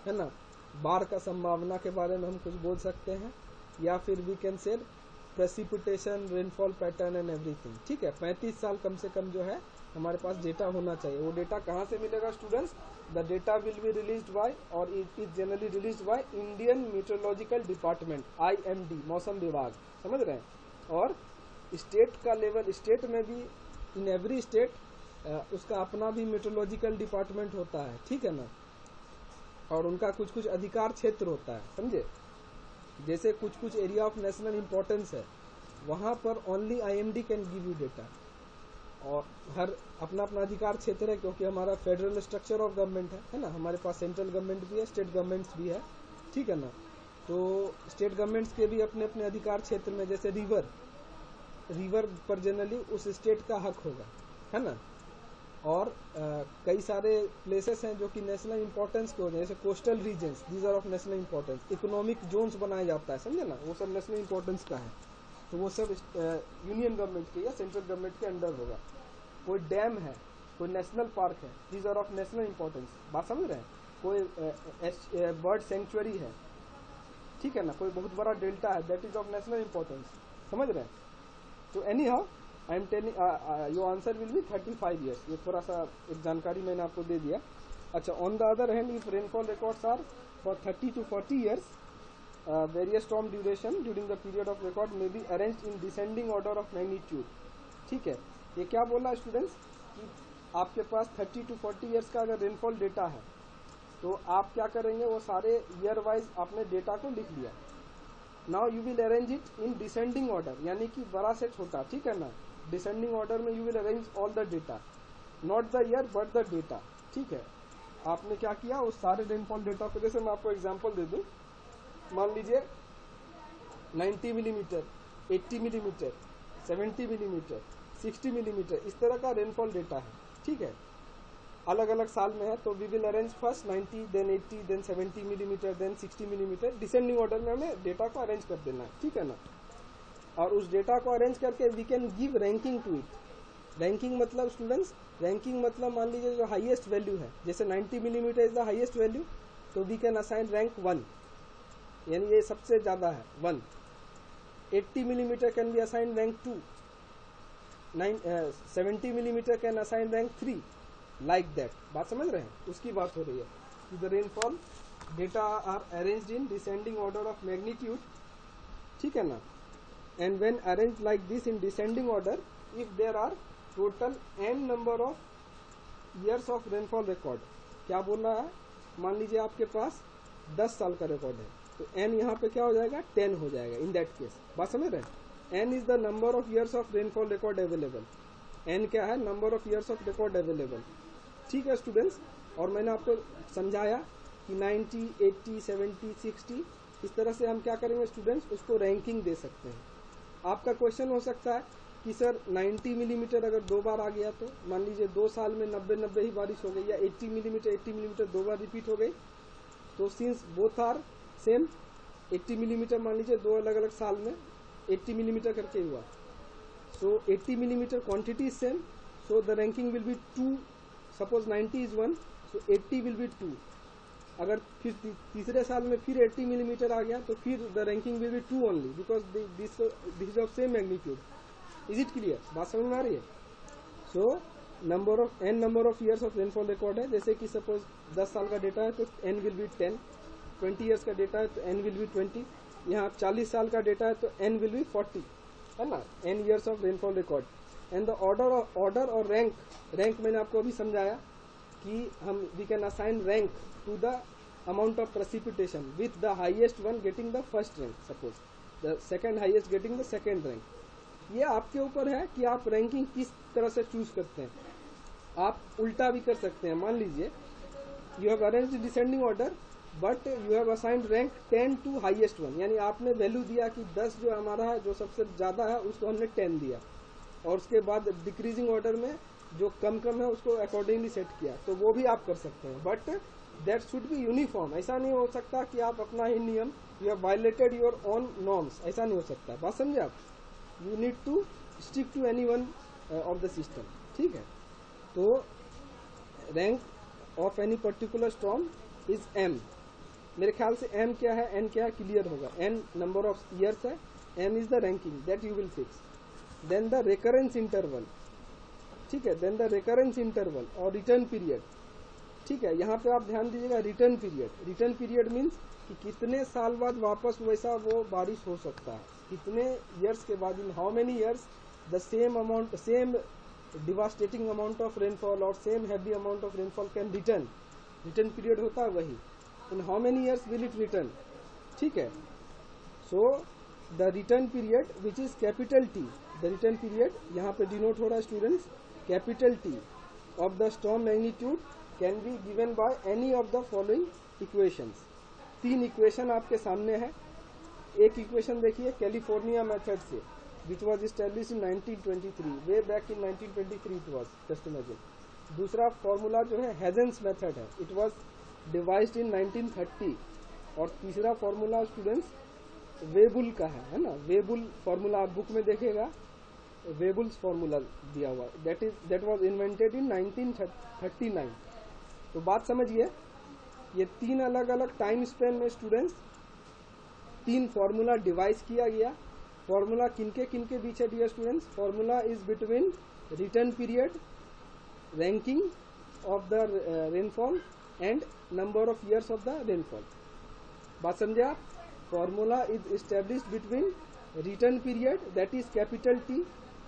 है ना, बाढ़ का संभावना के बारे में हम कुछ बोल सकते हैं, या फिर we can say precipitation, rainfall pattern and everything, ठीक है। 35 साल कम से कम जो है हमारे पास डेटा होना चाहिए। वो डेटा कहाँ से मिलेगा students? The data will be released by और it is generally released by Indian meteorological department, IMD, मौसम विभाग, समझ रहे हैं। और स्टेट का लेवल, स्टेट में भी इन एवरी स्टेट उसका अपना भी मीटरोलॉजिकल डिपार्टमेंट होता है, ठीक है ना, और उनका कुछ कुछ अधिकार क्षेत्र होता है, समझे। जैसे कुछ कुछ एरिया ऑफ नेशनल इंपॉर्टेंस है, वहां पर only IMD can give you data, और हर अपना अपना अधिकार क्षेत्र है, क्योंकि हमारा फेडरल स्ट्रक्चर ऑफ गवर्नमेंट है ना, हमारे पास सेंट्रल गवर्नमेंट भी है, स्टेट गवर्नमेंट्स भी है, ठीक है ना। तो स्टेट गवर्नमेंट्स के भी अपने अपने अधिकार क्षेत्र में, जैसे रिवर पर जनरली उस स्टेट का हक होगा, है ना। और कई सारे प्लेसेस हैं जो कि नेशनल इंपॉर्टेंस के होते हैं, जैसे coastal regions, these are of national importance. Economic zones बनाया जाता है, समझे ना, वो सब नेशनल इंपॉर्टेंस का है, तो वो सब यूनियन गवर्नमेंट के या सेंट्रल गवर्नमेंट के अंडर होगा। कोई डैम है, कोई नेशनल पार्क है, these are of national importance, बात समझ रहे हैं। कोई बर्ड सेंचुरी है, ठीक है ना, कोई बहुत बड़ा डेल्टा है, that is of national importance, समझ रहे हैं। तो any how I am telling your answer will be 35 years. ये थोड़ा सा एक जानकारी मैंने आपको दे दिया। अच्छा, on the other hand if rainfall records are for 30 to 40 years, various storm duration during the period of record may be arranged in descending order of magnitude, ठीक है। ये क्या बोला स्टूडेंट्स कि आपके पास 30 to 40 ईयर्स का अगर रेनफॉल डेटा है तो आप क्या करेंगे, वो सारे ईयर वाइज आपने डेटा को लिख लिया। Now you will arrange it in descending order, यानी कि बड़ा से छोटा, ठीक है ना। डिसेंडिंग ऑर्डर में you will arrange all the data, not the year but the data, ठीक है। आपने क्या किया, उस सारे रेनफॉल डेटा को, जैसे मैं आपको एग्जांपल दे दूं, मान लीजिए 90 मिलीमीटर, 80 मिलीमीटर, 70 मिलीमीटर, 60 मिलीमीटर, इस तरह का रेनफॉल डेटा है, ठीक है। अलग अलग साल में है, तो we will arrange first 90, then 80, then 70 millimetre, then 60 millimetre, descending order में हमें डेटा को अरेंज कर देना है, ठीक है ना। और उस डेटा को अरेंज करके we can give ranking to it. Ranking मतलब मान लीजिए जो हाईएस्ट वैल्यू है, जैसे 90 millimetre is the highest value, तो वी कैन असाइन रैंक 1, यानी ये सबसे ज़्यादा है 1. 80 millimetre can be assign rank 2. 70 millimetre can assign rank 3, like that. बात समझ रहे हैं? उसकी बात हो रही है कि the rainfall data are arranged in descending order of magnitude. ठीक है ना? And when arranged like this in descending order, if there are total n number of years of rainfall record. क्या बोल रहा है? मान लीजिए आपके पास 10 साल का रिकॉर्ड है, तो n यहाँ पे क्या हो जाएगा? 10 हो जाएगा इन दैट केस. बात समझ रहे हैं? n is the number of years of rainfall record available. n क्या है? Number of years of record available. ठीक है स्टूडेंट्स, और मैंने आपको समझाया कि 90, 80, 70, 60 इस तरह से हम क्या करेंगे स्टूडेंट्स, उसको रैंकिंग दे सकते हैं. आपका क्वेश्चन हो सकता है कि सर 90 मिलीमीटर अगर 2 बार आ गया, तो मान लीजिए 2 साल में 90 ही बारिश हो गई, या 80 मिलीमीटर 2 बार रिपीट हो गई, तो since both are same, 80 millimetre मान लीजिए 2 अलग अलग साल में 80 मिलीमीटर करके हुआ, सो 80 millimetre quantity is same, so the ranking will be 2. Suppose 90 is 1, so 80 will be 2. अगर फिर तीसरे साल में फिर 80 मिलीमीटर आ गया, तो फिर the ranking will be 2 only, because this is of same magnitude. Is it clear? बात समझ में आ रही है? So number of number of years of rainfall record है. जैसे कि सपोज 10 साल का डेटा है तो n विल बी 10, 20 ईयर्स का डेटा है तो n विल बी 20, यहाँ 40 साल का डेटा है तो n विल बी 40, है ना? n years of rainfall record. And the order और रैंक मैंने आपको अभी समझाया कि हम we can assign rank to the amount of precipitation with the highest one getting the first rank, suppose the second highest getting the second rank. ये आपके ऊपर है कि आप रैंकिंग किस तरह से चूज करते हैं. आप उल्टा भी कर सकते हैं. मान लीजिए you have arranged descending order but you have assigned rank 10 to highest one, यानी आपने वैल्यू दिया कि 10 जो हमारा है, जो सबसे ज्यादा है, उसको हमने 10 दिया, और उसके बाद डिक्रीजिंग ऑर्डर में जो कम है उसको अकॉर्डिंगली सेट किया, तो वो भी आप कर सकते हैं. But that should be uniform. ऐसा नहीं हो सकता कि आप अपना ही नियम, you have violated your own norms, ऐसा नहीं हो सकता. बात समझे आप? You need to stick to any one of the system. ठीक है? तो rank of any particular storm is m. मेरे ख्याल से m क्या है, n क्या है, क्लियर होगा. n नंबर ऑफ ईयर्स है, m is the ranking that you will fix. Then the recurrence interval. ठीक है? देन द रेकरेंस इंटरवल और रिटर्न पीरियड. ठीक है? यहाँ पे आप ध्यान दीजिएगा, return period. Return period means कि कितने साल बाद वापस वैसा वो बारिश हो सकता है, कितने ईयर्स के बाद, in how many years the same devastating amount of rainfall और same heavy amount of rainfall can return. Return period होता है वही. In how many years will it return. ठीक है? So the return period which is capital T, the return period यहाँ पे denote हो रहा है students, capital T of the storm magnitude can be given by any of the following equations. 3 equation आपके सामने है. एक इक्वेशन देखिए कैलिफोर्निया मेथड से, which was establish in 1923, way back in 1923 it was, just imagine. दूसरा formula जो है हेजेंस method है, इट वॉज डिवाइज्ड इन 1930. और तीसरा फॉर्मूला स्टूडेंट्स वेबुल का है ना? वेबुल फॉर्मूला आप बुक में देखेगा, वेबुल्स फॉर्मूला दिया हुआ, दैट वॉज इन्वेंटेड इन 1939. तो बात समझिए, ये 3 अलग अलग टाइम स्पेन में स्टूडेंट्स 3 फॉर्मूला डिवाइस किया गया. फॉर्मूला किनके किनके बीच है dear students? Formula is between return period, ranking of the rainfall and number of years of the rainfall. बात समझे आप? Formula is established between return period, that is capital T,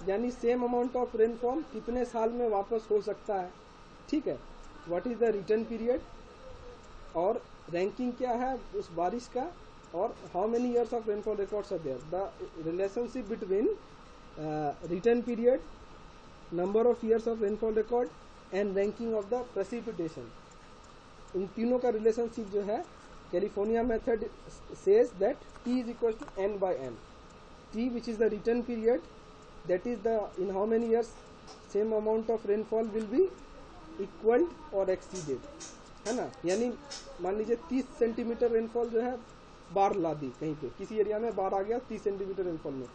यानी सेम अमाउंट ऑफ रेनफॉल कितने साल में वापस हो सकता है. ठीक है? What is the return period, और रैंकिंग क्या है उस बारिश का, और how many years of rainfall records are there. The relationship between return period, number of years of rainfall record and ranking of the precipitation, इन तीनों का रिलेशनशिप जो है California method says that T is equal to n by m. T, which is the return period, that is the in how many years same amount of rainfall will be equaled or exceeded, है ना? यानी मान लीजिए 30 centimetre rainfall जो है बाढ़ ला दी कहीं पे, किसी एरिया में बाढ़ आ गया 30 सेंटीमीटर रेनफॉल में,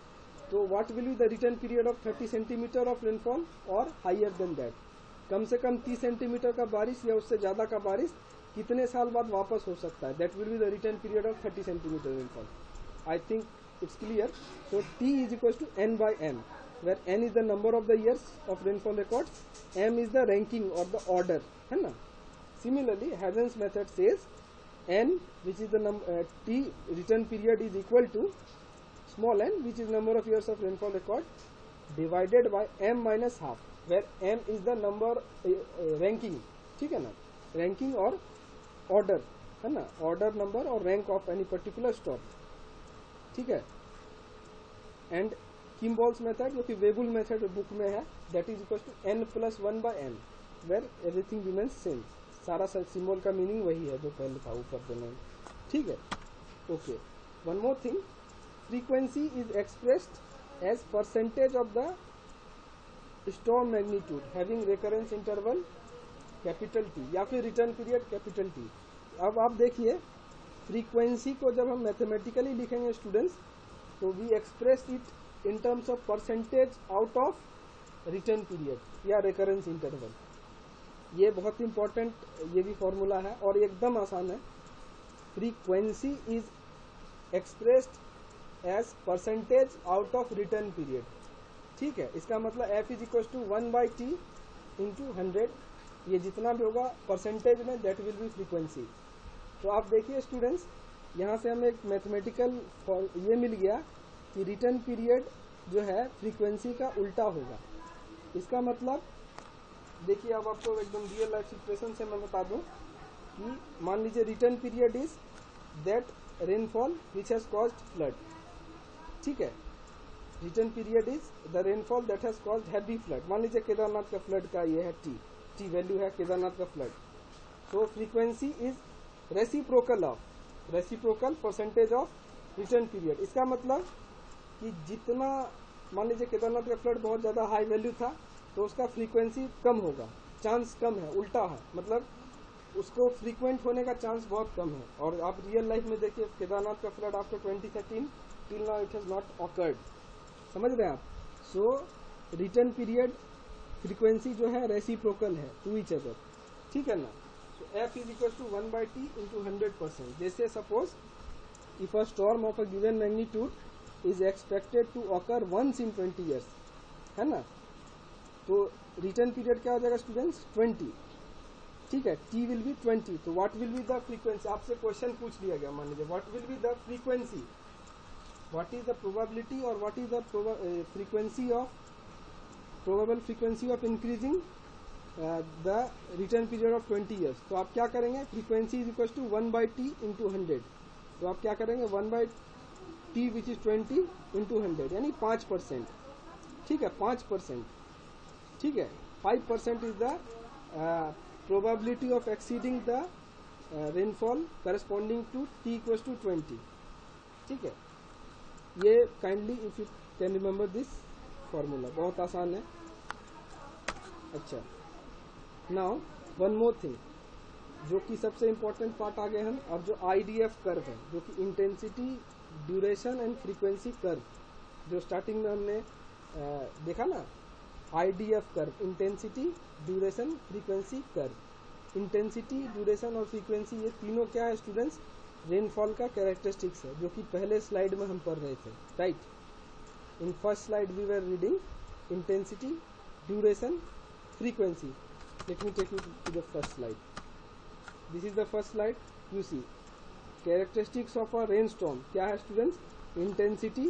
तो what will be the return period of 30 centimetre of rainfall और हायर देन दैट. कम से कम 30 सेंटीमीटर का बारिश या उससे ज़्यादा का बारिश कितने साल बाद वापस हो सकता है, that will be the return period of 30 centimetre rainfall. I think it's clear. So T is equals to N by M, where N is the number of the years of rainfall records, M is the ranking or the order, है ना. Similarly, Hazen's method says N, which is the T return period, is equal to small n, which is number of years of rainfall record, divided by M minus half, where M is the number ranking, ठीक है ना, ranking और order, है ना, order number और rank of any particular storm, ठीक है. And किम्बॉल्स method जो कि वेबुल मेथड बुक में है, that is equal to n plus 1 by m, where everything remains same. सारा सिंबल का मीनिंग वही है जो पहले था ऊपर देने में, ठीक है. Okay, one more thing, frequency is expressed as percentage of the storm magnitude having recurrence interval capital T या फिर रिटर्न पीरियड कैपिटल T. अब आप देखिए, फ्रीक्वेंसी को जब हम मैथमेटिकली लिखेंगे स्टूडेंट्स, तो we express it in terms of percentage out of return period या रिकरेंस इंटरवल. ये बहुत इंपॉर्टेंट, ये भी फॉर्मूला है और एकदम आसान है. Frequency is expressed as percentage out of return period, ठीक है. इसका मतलब F is equal to 1/T into 100, ये जितना भी होगा परसेंटेज में, दैट विल बी फ्रीक्वेंसी. तो आप देखिए स्टूडेंट्स, यहाँ से हमें एक मैथमेटिकल ये मिल गया कि रिटर्न पीरियड जो है फ्रीक्वेंसी का उल्टा होगा. इसका मतलब देखिए, अब आपको एकदम रियल लाइफ सिचुएशन से मैं बता दूं कि मान लीजिए return period is that rainfall which has caused flood, ठीक है. Return period is the rainfall that has caused heavy flood. मान लीजिए केदारनाथ का फ्लड का ये है टी वैल्यू है केदारनाथ का फ्लड. तो frequency is reciprocal percentage of return period. इसका मतलब कि जितना, मान लीजिए केदारनाथ का फ्लड बहुत ज़्यादा हाई वैल्यू था, तो उसका फ्रीक्वेंसी कम होगा, चांस कम है, उल्टा है, मतलब उसको फ्रीक्वेंट होने का चांस बहुत कम है. और आप रियल लाइफ में देखिए, केदारनाथ का flood after 2013 till now it has not awkward, समझ रहे हैं आप. सो रिटर्न पीरियड फ्रीक्वेंसी जो है रेसिप्रोकल है टू ईच अदर, ठीक है ना. So F is equal to 1/T into 100%. जैसे suppose if a storm of a given magnitude is expected to occur once in 20 years, है ना, तो रिटर्न पीरियड क्या हो जाएगा स्टूडेंट्स, 20, ठीक है. T will be 20. तो what will be the frequency? आपसे क्वेश्चन पूछ लिया गया, मान लीजिए what will be the frequency, what is the probability or what is the frequency of probable frequency of increasing the return period of 20 years. तो आप क्या करेंगे, frequency is equal to 1/T into 100. तो आप क्या करेंगे, 1/T विच इज 20 इंटू 100, यानी 5%, ठीक है, 5%, ठीक है. 5% is the probability of exceeding the rainfall corresponding to T equal to 20, ठीक है. ये kindly if you can remember this formula, बहुत आसान है. अच्छा, नाउ वन मोर थिंग, जो कि सबसे इम्पोर्टेंट पार्ट आ गए हम. अब जो IDF कर्व है, जो कि intensity duration and frequency curve, जो स्टार्टिंग में हमने देखा ना, IDF curve, intensity duration frequency curve. Intensity duration और फ्रीक्वेंसी, ये तीनों क्या है स्टूडेंट्स, रेनफॉल का कैरेक्टरिस्टिक्स है, जो कि पहले स्लाइड में हम पढ़ रहे थे, right. In first slide we were reading intensity, duration, frequency. Let me take you to the first slide. This is the first slide. You see characteristics of a rainstorm. क्या है students? Intensity,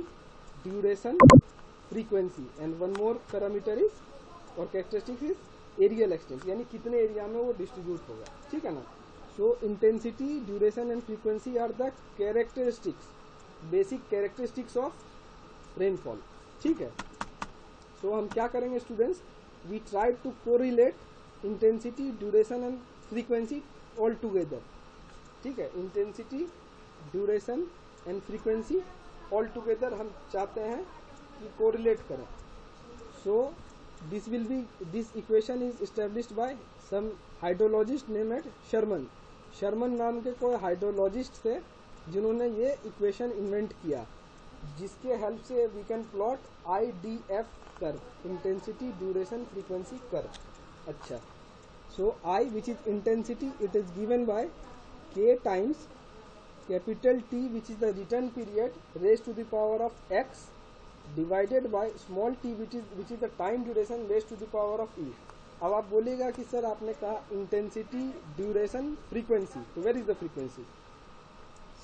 duration, frequency, and one more parameter is, और characteristics is aerial extent, यानी कितने area में वो distribute होगा, ठीक है ना. So intensity, duration and frequency are the characteristics, basic characteristics of rainfall, ठीक है. So हम क्या करेंगे students, we try to correlate intensity, duration and frequency all together, ठीक है. intensity, duration and frequency all together हम चाहते हैं कि correlate करें. so this equation is established by some hydrologist named Sharman नाम के कोई हाइड्रोलॉजिस्ट थे, जिन्होंने ये इक्वेशन इन्वेंट किया, जिसके हेल्प से we can plot IDF curve, intensity duration frequency curve, अच्छा, so I, which is intensity, it is given by k times capital T, which is the return period, raised to the power of x, divided by small t, which is the time duration, raised to the power of e. अब आप बोलेगा कि sir आपने कहा intensity, duration, frequency, तो where is the frequency?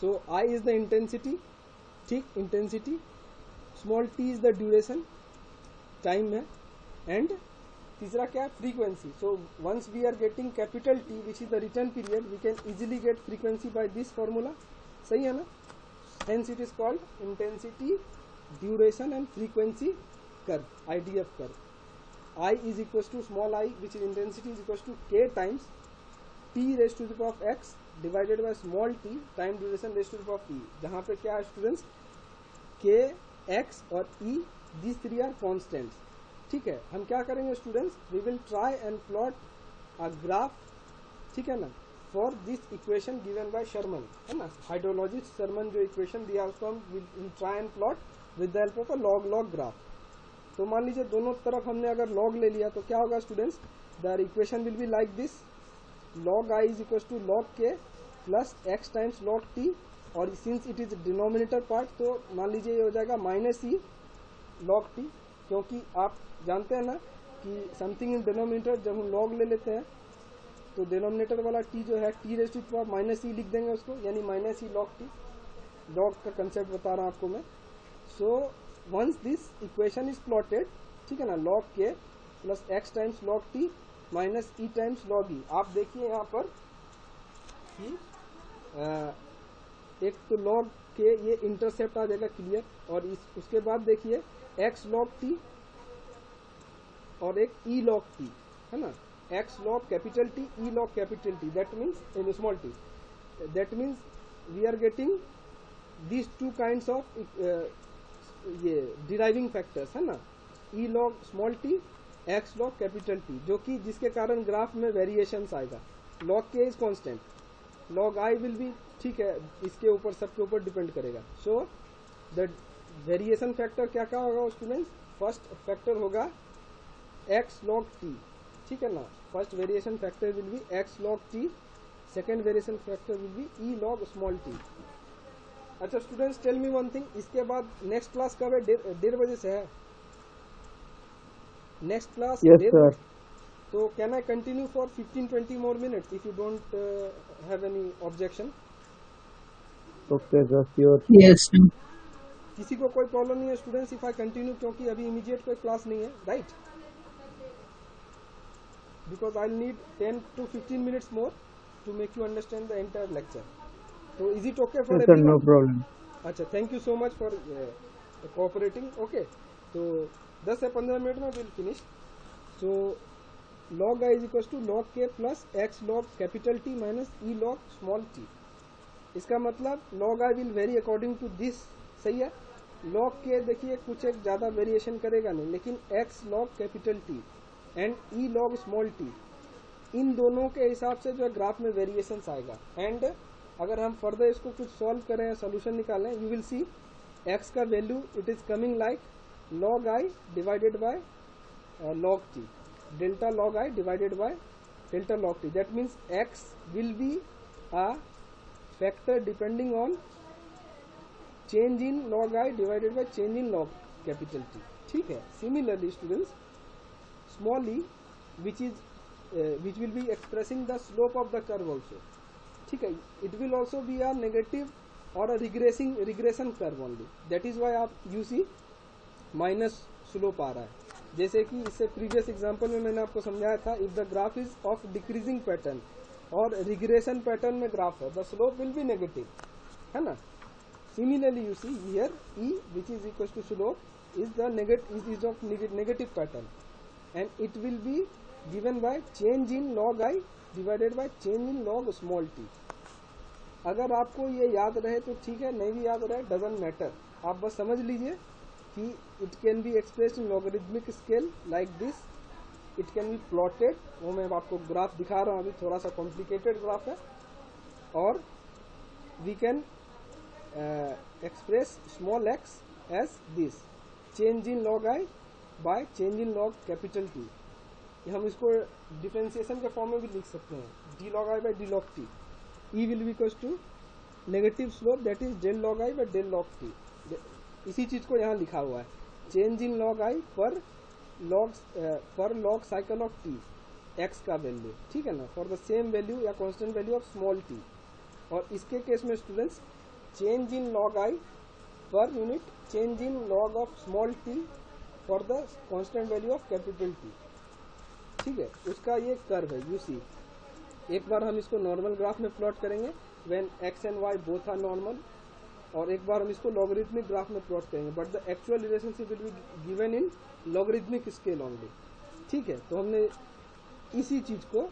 So I is the intensity, ठीक, intensity, small t is the duration, time है, and तीसरा क्या है? Frequency. So once we are getting capital T which is the return period, we can easily get frequency by this formula. सही है ना? Hence it is called intensity, duration and frequency curve, IDF curve. I is equals to small I, which is intensity, is equals to k times t raised to the power of x divided by small t time duration raised to the power of e. जहाँ पे क्या है students? k, x और e, these three are constants. ठीक है, हम क्या करेंगे students? We will try and plot a graph, ठीक है ना, for this equation given by Sherman, है ना, हाइड्रोलॉजिस्ट शर्मन जो इक्वेशन दिया उसको हम will try and plot with the help of a log graph. तो मान लीजिए दोनों तरफ हमने अगर लॉग ले लिया तो क्या होगा students? The equation will be like this, log I is equal to log K plus X times log T, और since it is denominator part तो मान लीजिए ये हो जाएगा माइनस ई लॉग टी, क्योंकि आप जानते हैं ना कि समथिंग इन डिनोमिनेटर जब हम लॉग ले लेते हैं तो डिनोमिनेटर वाला टी जो है T raise to the power minus E लिख देंगे उसको, यानी minus E log T. Log का कंसेप्ट बता रहा हूँ आपको मैं. सो once this equation is plotted, ठीक है ना, log k plus x times log t minus e times log e. आप देखिए यहाँ पर कि एक तो log k ये इंटरसेप्ट आ जाएगा क्लियर, और उसके बाद देखिए x log t और एक e log t, है ना, x log कैपिटल T, e log कैपिटल T, that means small t. That means we are getting these two kinds of ये डिराइविंग फैक्टर्स, है ना, E log small t, X log capital T, जो कि जिसके कारण ग्राफ में वेरिएशंस आएगा. लॉग के is constant, log I will B, ठीक है, इसके ऊपर सबके ऊपर डिपेंड करेगा. सो द वेरिएशन फैक्टर क्या क्या होगा स्टूडेंट्स? फर्स्ट फैक्टर होगा एक्स लॉग टी, ठीक है ना, first variation factor will be X log T, second variation factor will be E log small t. अच्छा students, tell me one thing, इसके बाद नेक्स्ट क्लास कब है? 1:30 बजे से है नेक्स्ट क्लास. Yes, sir. तो can I continue for 15-20 more minutes if you don't have any objection? Okay, sir. Sure. Yes, sir. किसी को कोई प्रॉब्लम नहीं है स्टूडेंट्स इफ आई कंटिन्यू, क्योंकि अभी इमीडिएट कोई क्लास नहीं है, right? Because I need 10 to 15 minutes more to make you understand the entire lecture. तो is it okay for Yes, sir. No everyone? problem. अच्छा, thank you so much for cooperating. Okay, तो 10 से 15 minute में will finish. So log I is equal to log K plus X log capital T minus E log small t. इसका मतलब log I will vary according to this. सही है? Log के देखिए कुछ एक ज़्यादा वेरिएशन करेगा नहीं, लेकिन X log capital T and E log small t, इन दोनों के हिसाब से जो है ग्राफ में वेरिएशंस आएगा. एंड अगर हम फर्दर इसको कुछ सॉल्व करें, सोल्यूशन निकालें, यू विल सी एक्स का value it is coming like log I divided by log T, delta log I divided by delta log T. That means x will be a factor depending on change in log I divided by change in log capital T. ठीक है? Similarly students, small E which will be expressing the slope of the curve also. ठीक है, it will also be a negative or a regression curve only. That is why आप you see minus slope आ रहा है. जैसे कि इससे previous example में मैंने आपको समझाया था, if the graph is of decreasing pattern और रिग्रेशन पैटर्न में ग्राफ है, the slope will be negative, है ना. Similarly you see here e which is equal to slope is the is of negative pattern and it will be given by change in log I divided by change in log small t. अगर आपको ये याद रहे तो ठीक है, नहीं भी याद रहे डजंट मैटर, आप बस समझ लीजिए कि it can be expressed in logarithmic scale like this. It can be plotted, वो मैं आपको ग्राफ दिखा रहा हूँ, अभी थोड़ा सा कॉम्प्लिकेटेड ग्राफ है. और we can express small x as this, change in log I by change in log capital T. हम इसको डिफरेंशिएशन के फॉर्म में भी लिख सकते हैं, d log I by d log t, e will be equals to negative slope that is del log I by del log t. इसी चीज को यहाँ लिखा हुआ है, चेंज इन लॉग आई पर log cycle of T, x का value, ठीक है ना, फॉर द सेम वैल्यू या constant value of small T. और इसके केस में students change in log I per unit change in log of small T for the constant value of capital T, ठीक है। उसका ये कर्व है, you see. एक बार हम इसको नॉर्मल ग्राफ में प्लॉट करेंगे when x and y both are normal, और एक बार हम इसको लॉगरिथमिक ग्राफ में प्लॉट करेंगे, but the actual relationship will be given in logarithmic scale only, ठीक है। तो हमने इसी चीज को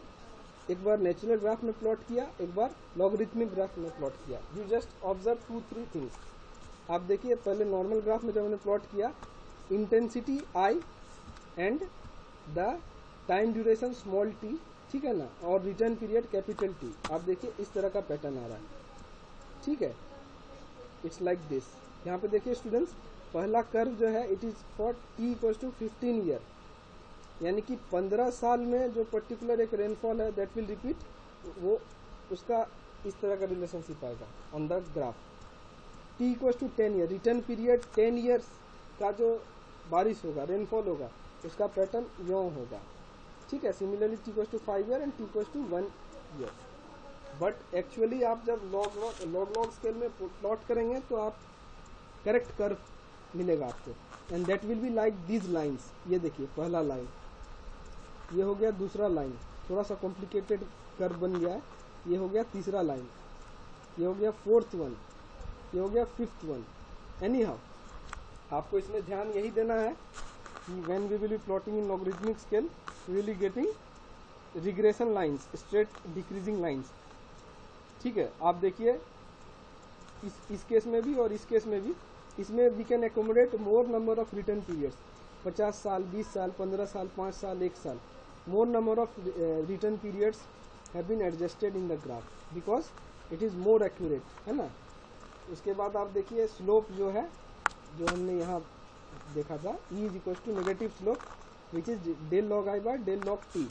एक बार नेचुरल ग्राफ में प्लॉट किया, एक बार लॉगरिथमिक ग्राफ में प्लॉट किया। You just observe 2-3 things. आप देखिए पहले नॉर्मल ग्राफ में जब हमने प्लॉट किया, intensity I and the time duration small T, ठीक है ना, और रिटर्न पीरियड कैपिटल टी। आप देखिए इस तरह का पैटर्न आ रहा है, ठीक है, इट्स लाइक दिस। यहाँ पे देखिए स्टूडेंट्स, पहला कर्व जो है it is for T equal to 15 year, यानी कि 15 साल में जो पर्टिकुलर एक रेनफॉल है दैट विल रिपीट, वो उसका इस तरह का रिलेशनशिप आएगा on the graph. T equal to 10 year, return period 10 years का जो बारिश होगा, रेनफॉल होगा, उसका पैटर्न यों होगा, ठीक है। Similarly T equal to 5 year and T equal to 1 year. But actually आप जब लॉग स्केल में प्लॉट करेंगे तो आप करेक्ट कर्व मिलेगा आपको, and that will be like these lines. ये देखिए पहला लाइन, ये हो गया दूसरा लाइन, थोड़ा सा कॉम्प्लिकेटेड कर्व बन गया है, ये हो गया तीसरा लाइन, ये हो गया फोर्थ वन, ये हो गया फिफ्थ वन। एनी हाउ आपको इसमें ध्यान यही देना है कि when we will be plotting in logarithmic scale we will be getting regression lines, straight decreasing lines, ठीक है। आप देखिए इस केस में भी और इस केस में भी, इसमें we can accommodate more number of return periods, 50 साल, 20 साल, 15 साल, 5 साल, 1 साल। More number of return periods have been adjusted in the graph because it is more accurate, है ना। उसके बाद आप देखिए स्लोप जो है, जो हमने यहाँ देखा था, e is equal to negative slope which is del log I by del log T,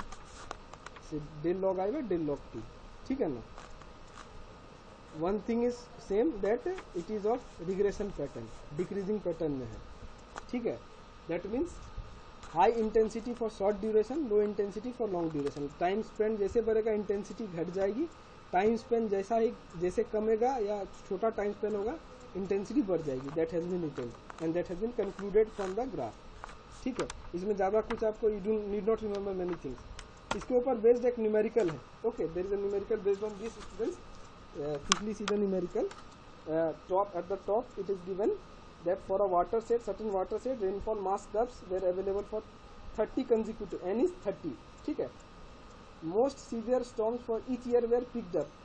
del log I by del log T, ठीक है ना। One thing is same that it is of regression pattern, decreasing pattern में है, ठीक है। That means high intensity for short duration, low intensity for long duration. Time spend जैसे बढ़ेगा intensity घट जाएगी, टाइम स्पेंड जैसे कमेगा या छोटा टाइम स्पेंड होगा इंटेंसिटी बढ़ जाएगी। That has been written and that has been concluded from the graph, ठीक है। इसमें ज़्यादा कुछ आपको you do need not remember many things. इसके ऊपर बेस्ड एक न्यूमेरिकल है, okay, there is a numerical based on this students. quickly see the numerical. Top at the top it is given that for a water set, certain water set, rainfall mass curves were available for 30 consecutive, n is 30, ठीक है। most severe storms for each year were picked up,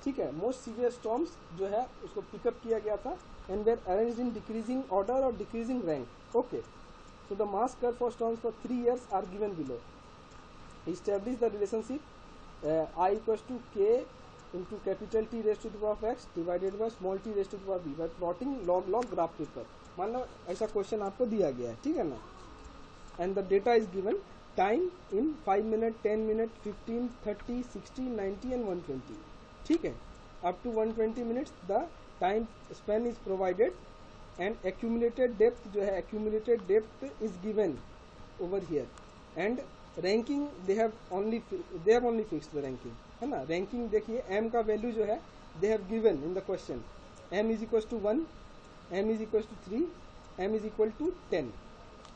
ठीक है। most severe storms जो है उसको pickup किया गया था and were arranged in decreasing order or decreasing rank, okay। so the mass curve for storms for 3 years are given below. Establish the relationship I equals to k into capital T raised to the power of x divided by small t raised to the power b by plotting log graph paper। मान लो ऐसा question आपको दिया गया है, ठीक है ना, and the data is given, time in 5 minute, 10 minute, 15, 30, 60, 90 and 120, ठीक है। Up to 120 minutes the time span is provided and accumulated depth जो है, accumulated depth is given over here and ranking they have only fixed the ranking, है ना। Ranking देखिए m का value जो है they have given in the question, m is equal to 1, m is equal to 3, m is equal to 10।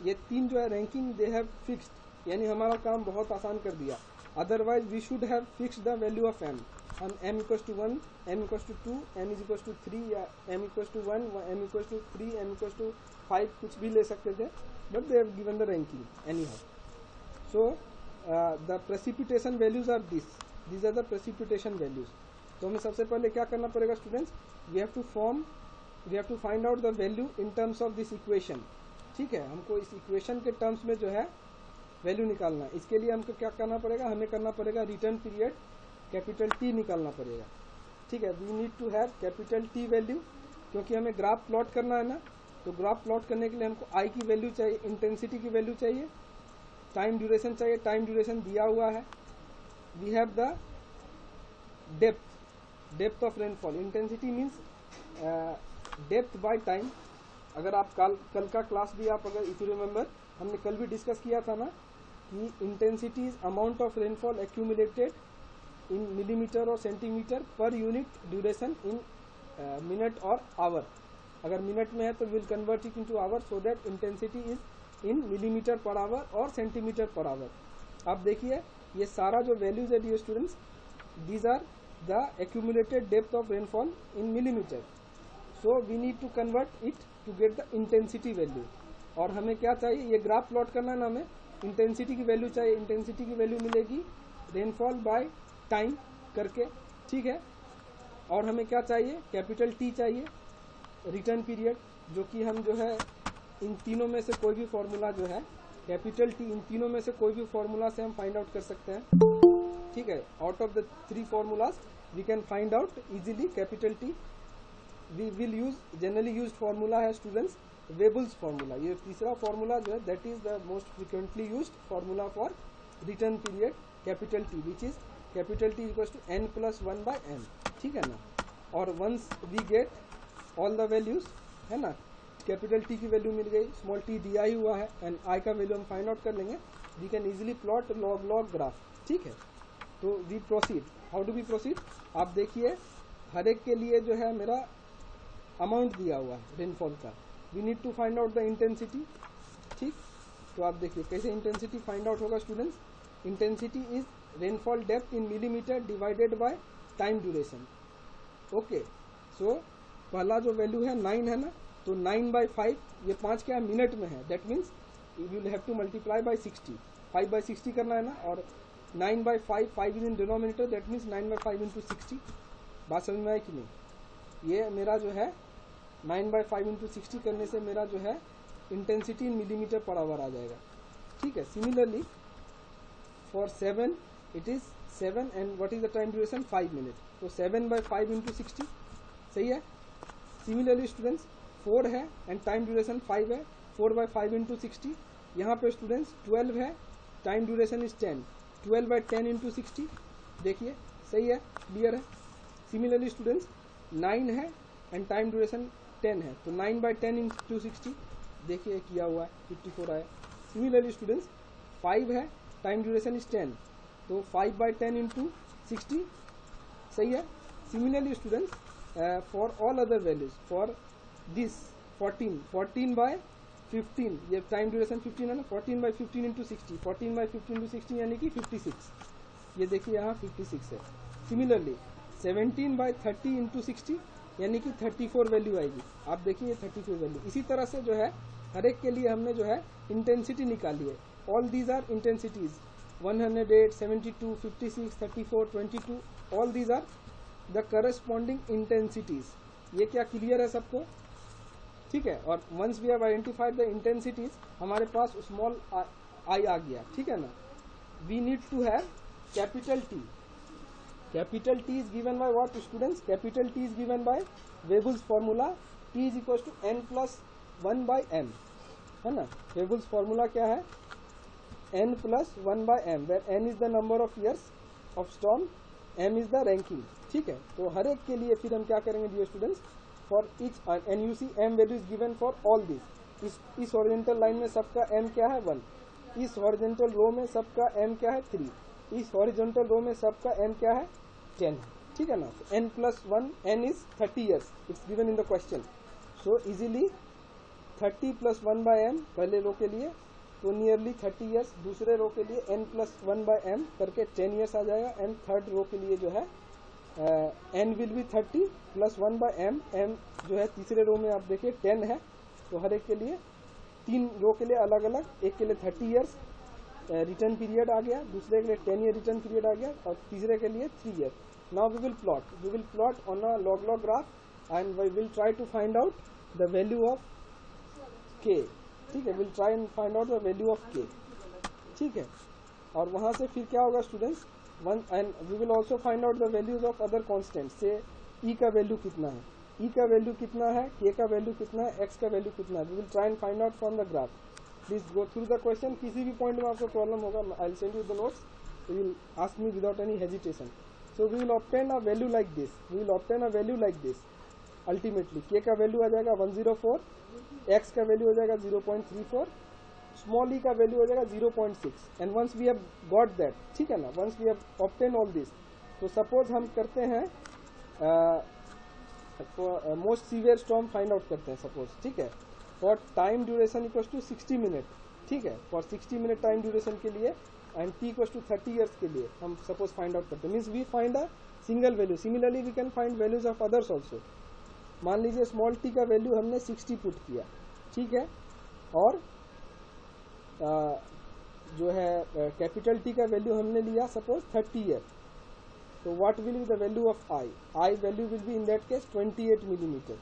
ये तीन जो है रैंकिंग दे हैव फिक्स्ड, यानी हमारा काम बहुत आसान कर दिया। Otherwise we should have fixed the value of m। हम m equal to 1, m equal to 2, m is equal to 3 या m equal to 1, m equal to 3, m equal to 5 कुछ भी ले सकते थे, but they have given the ranking anyhow. So the precipitation values are these are the precipitation values। तो हमें सबसे पहले क्या करना पड़ेगा students, we have to find out the value in terms of this equation, ठीक है। हमको इस इक्वेशन के टर्म्स में जो है वैल्यू निकालना है। इसके लिए हमको क्या करना पड़ेगा, हमें करना पड़ेगा रिटर्न पीरियड कैपिटल T निकालना पड़ेगा, ठीक है। We need to have capital T value, क्योंकि हमें ग्राफ प्लॉट करना है ना, तो ग्राफ प्लॉट करने के लिए हमको I की वैल्यू चाहिए, इंटेंसिटी की वैल्यू चाहिए, टाइम ड्यूरेशन चाहिए, टाइम ड्यूरेशन दिया हुआ है. We have the depth of rainfall. Intensity means depth by time. अगर आप कल का क्लास भी आप अगर इफ यू रिमेंबर, हमने कल भी डिस्कस किया था ना कि intensity is amount of rainfall accumulated in millimetre और centimetre per unit duration in minute और आवर. अगर मिनट में है तो will convert it into hour, so that intensity is in millimetre per hour और सेंटीमीटर पर आवर. आप देखिए ये सारा जो वैल्यूज है dear students, these are the accumulated depth of rainfall in millimetre. So we need to convert it to get the intensity value. और हमें क्या चाहिए, ये ग्राफ प्लॉट करना है ना, हमें इंटेंसिटी की वैल्यू चाहिए. इंटेंसिटी की वैल्यू मिलेगी रेनफॉल बाय टाइम करके, ठीक है. और हमें क्या चाहिए, कैपिटल टी चाहिए, रिटर्न पीरियड, जो कि हम जो है इन तीनों में से कोई भी फॉर्मूला जो है कैपिटल टी, इन तीनों में से कोई भी फॉर्मूला से हम फाइंड आउट कर सकते हैं, ठीक है. Out of the 3 formulas we can find out easily capital T. We will use generally used formula है स्टूडेंट्स वेबल्स फार्मूला. ये तीसरा फार्मूला जो है that is the most frequently used formula for return period capital T, which is capital T equals to n+1/m, ठीक है ना. और once we get all the values, है ना, कैपिटल टी की वैल्यू मिल गई, स्मॉल टी दिया ही हुआ है एंड आई का वैल्यू हम फाइंड आउट कर लेंगे. We can easily plot log graph, ठीक है. तो we proceed. How do we proceed, आप देखिए हर एक के लिए जो है मेरा अमाउंट दिया हुआ है रेनफॉल का. We need to find out the intensity, ठीक. तो आप देखिए कैसे इंटेंसिटी फाइंड आउट होगा students. Intensity is rainfall depth in millimetre divided by time duration. Okay, so पहला जो वैल्यू है 9 है ना, तो 9/5, ये 5 क्या मिनट में है, that means you will have to multiply by 60, 5/60 करना है ना. और 9/5, 5 is in denominator, that means 9/5 into 60. बात समझ में आए कि नहीं. ये मेरा जो है 9/5 इंटू 60 करने से मेरा जो है intensity in millimetre per hour आ जाएगा, ठीक है. Similarly for 7 it is 7 and what is the time duration 5 minute. तो 7/5 इंटू 60, सही है. सिमिलरली स्टूडेंट्स 4 है एंड टाइम ड्यूरेशन 5 है, 4/5 इंटू 60. यहाँ पे स्टूडेंट्स 12 है, टाइम ड्यूरेशन इज 10, 12/10 इंटू 60. देखिए सही है, क्लियर है. सिमिलरली स्टूडेंट्स 9 है एंड टाइम ड्यूरेशन 10 है, तो 9/10 इंटू 60. देखिए किया हुआ है, 54 आया. सिमिलरली स्टूडेंट्स 5 है, टाइम ड्यूरेशन इज 10, तो 5/10 इंटू 60, सही है. Similarly students for all other values, for this 14/15, ये टाइम ड्यूरेशन 15 है ना, 14/15 इंटू 60, 14/15 इंटू 60 यानी कि 56. ये देखिए यहाँ 56 है. सिमिलरली 17/30 इंटू 60 यानी कि 34 वैल्यू आएगी. आप देखिए 34 वैल्यू. इसी तरह से जो है हर एक के लिए हमने जो है इंटेंसिटी निकाली है. All these are intensities, 108, 72, 56, 34, 22, all these are the corresponding intensities. ये क्या क्लियर है सबको, ठीक है. और once we have identified the intensities, हमारे पास स्मॉल आई आ गया, ठीक है ना. We need to have capital T. Capital T is given by what students? Capital T is given by Weibull's formula. T is equals to n+1/m, है ना. Weibull's formula क्या है, n+1/m, where n is the number of years of storm, m is the ranking, ठीक है. तो हर एक के लिए फिर हम क्या करेंगे dear students, for each and you see m value is given for all this. इस हॉरिजॉन्टल लाइन में सबका m क्या है 1, इस हॉरिजॉन्टल रो में सबका m क्या है 3, इस हॉरिजॉन्टल रो में सबका m क्या है 10, ठीक है ना. n+1, n is 30 years, it's given in the question. So easily 30 + 1/m पहले रो के लिए, तो नियरली 30 years. दूसरे रो के लिए n+1/m करके 10 years आ जाएगा. एंड थर्ड रो के लिए जो है n will be 30 + 1/m. m जो है तीसरे रो में आप देखिए 10 है, तो हर एक के लिए 3 रो के लिए अलग अलग, एक के लिए 30 years रिटर्न पीरियड आ गया, दूसरे के लिए 10 year रिटर्न पीरियड आ गया, और तीसरे के लिए 3 year. Now we will plot on a log graph and we will try to find out the value of k, ठीक है. Will try and find out the value of k, ठीक है. और वहां से फिर क्या होगा students, and we will also find out the values of other constant. से e का वैल्यू कितना है, e का वैल्यू कितना है, k का वैल्यू कितना है, x का वैल्यू कितना है. We will try and find out from the graph. Please go through the question. किसी भी पॉइंट में आपको प्रॉब्लम होगा, I will send you the notes, you will ask me without any hesitation. So we will obtain a value like this, we will obtain a value like this. Ultimately k का value आ जाएगा 104, x का value हो जाएगा 0.34, small e का value हो जाएगा 0.6. And once we have got that, ठीक है ना, once we have obtain all this, तो सपोज हम करते हैं most severe storm find out करते हैं सपोज, ठीक है. For time duration equals to 60 minute, ठीक है, फॉर 60 मिनट टाइम ड्यूरेशन के लिए and t equals to 30 years के लिए हम सपोज फाइंड आउट करते हैं. Means we find a single value. Similarly we can find values of others also. मान लीजिए स्मॉल t का वैल्यू हमने 60 पुट किया, ठीक है, और जो है कैपिटल T का वैल्यू हमने लिया सपोज 30 ईयर. तो what will be the value of I value will be in that case 28 millimetre,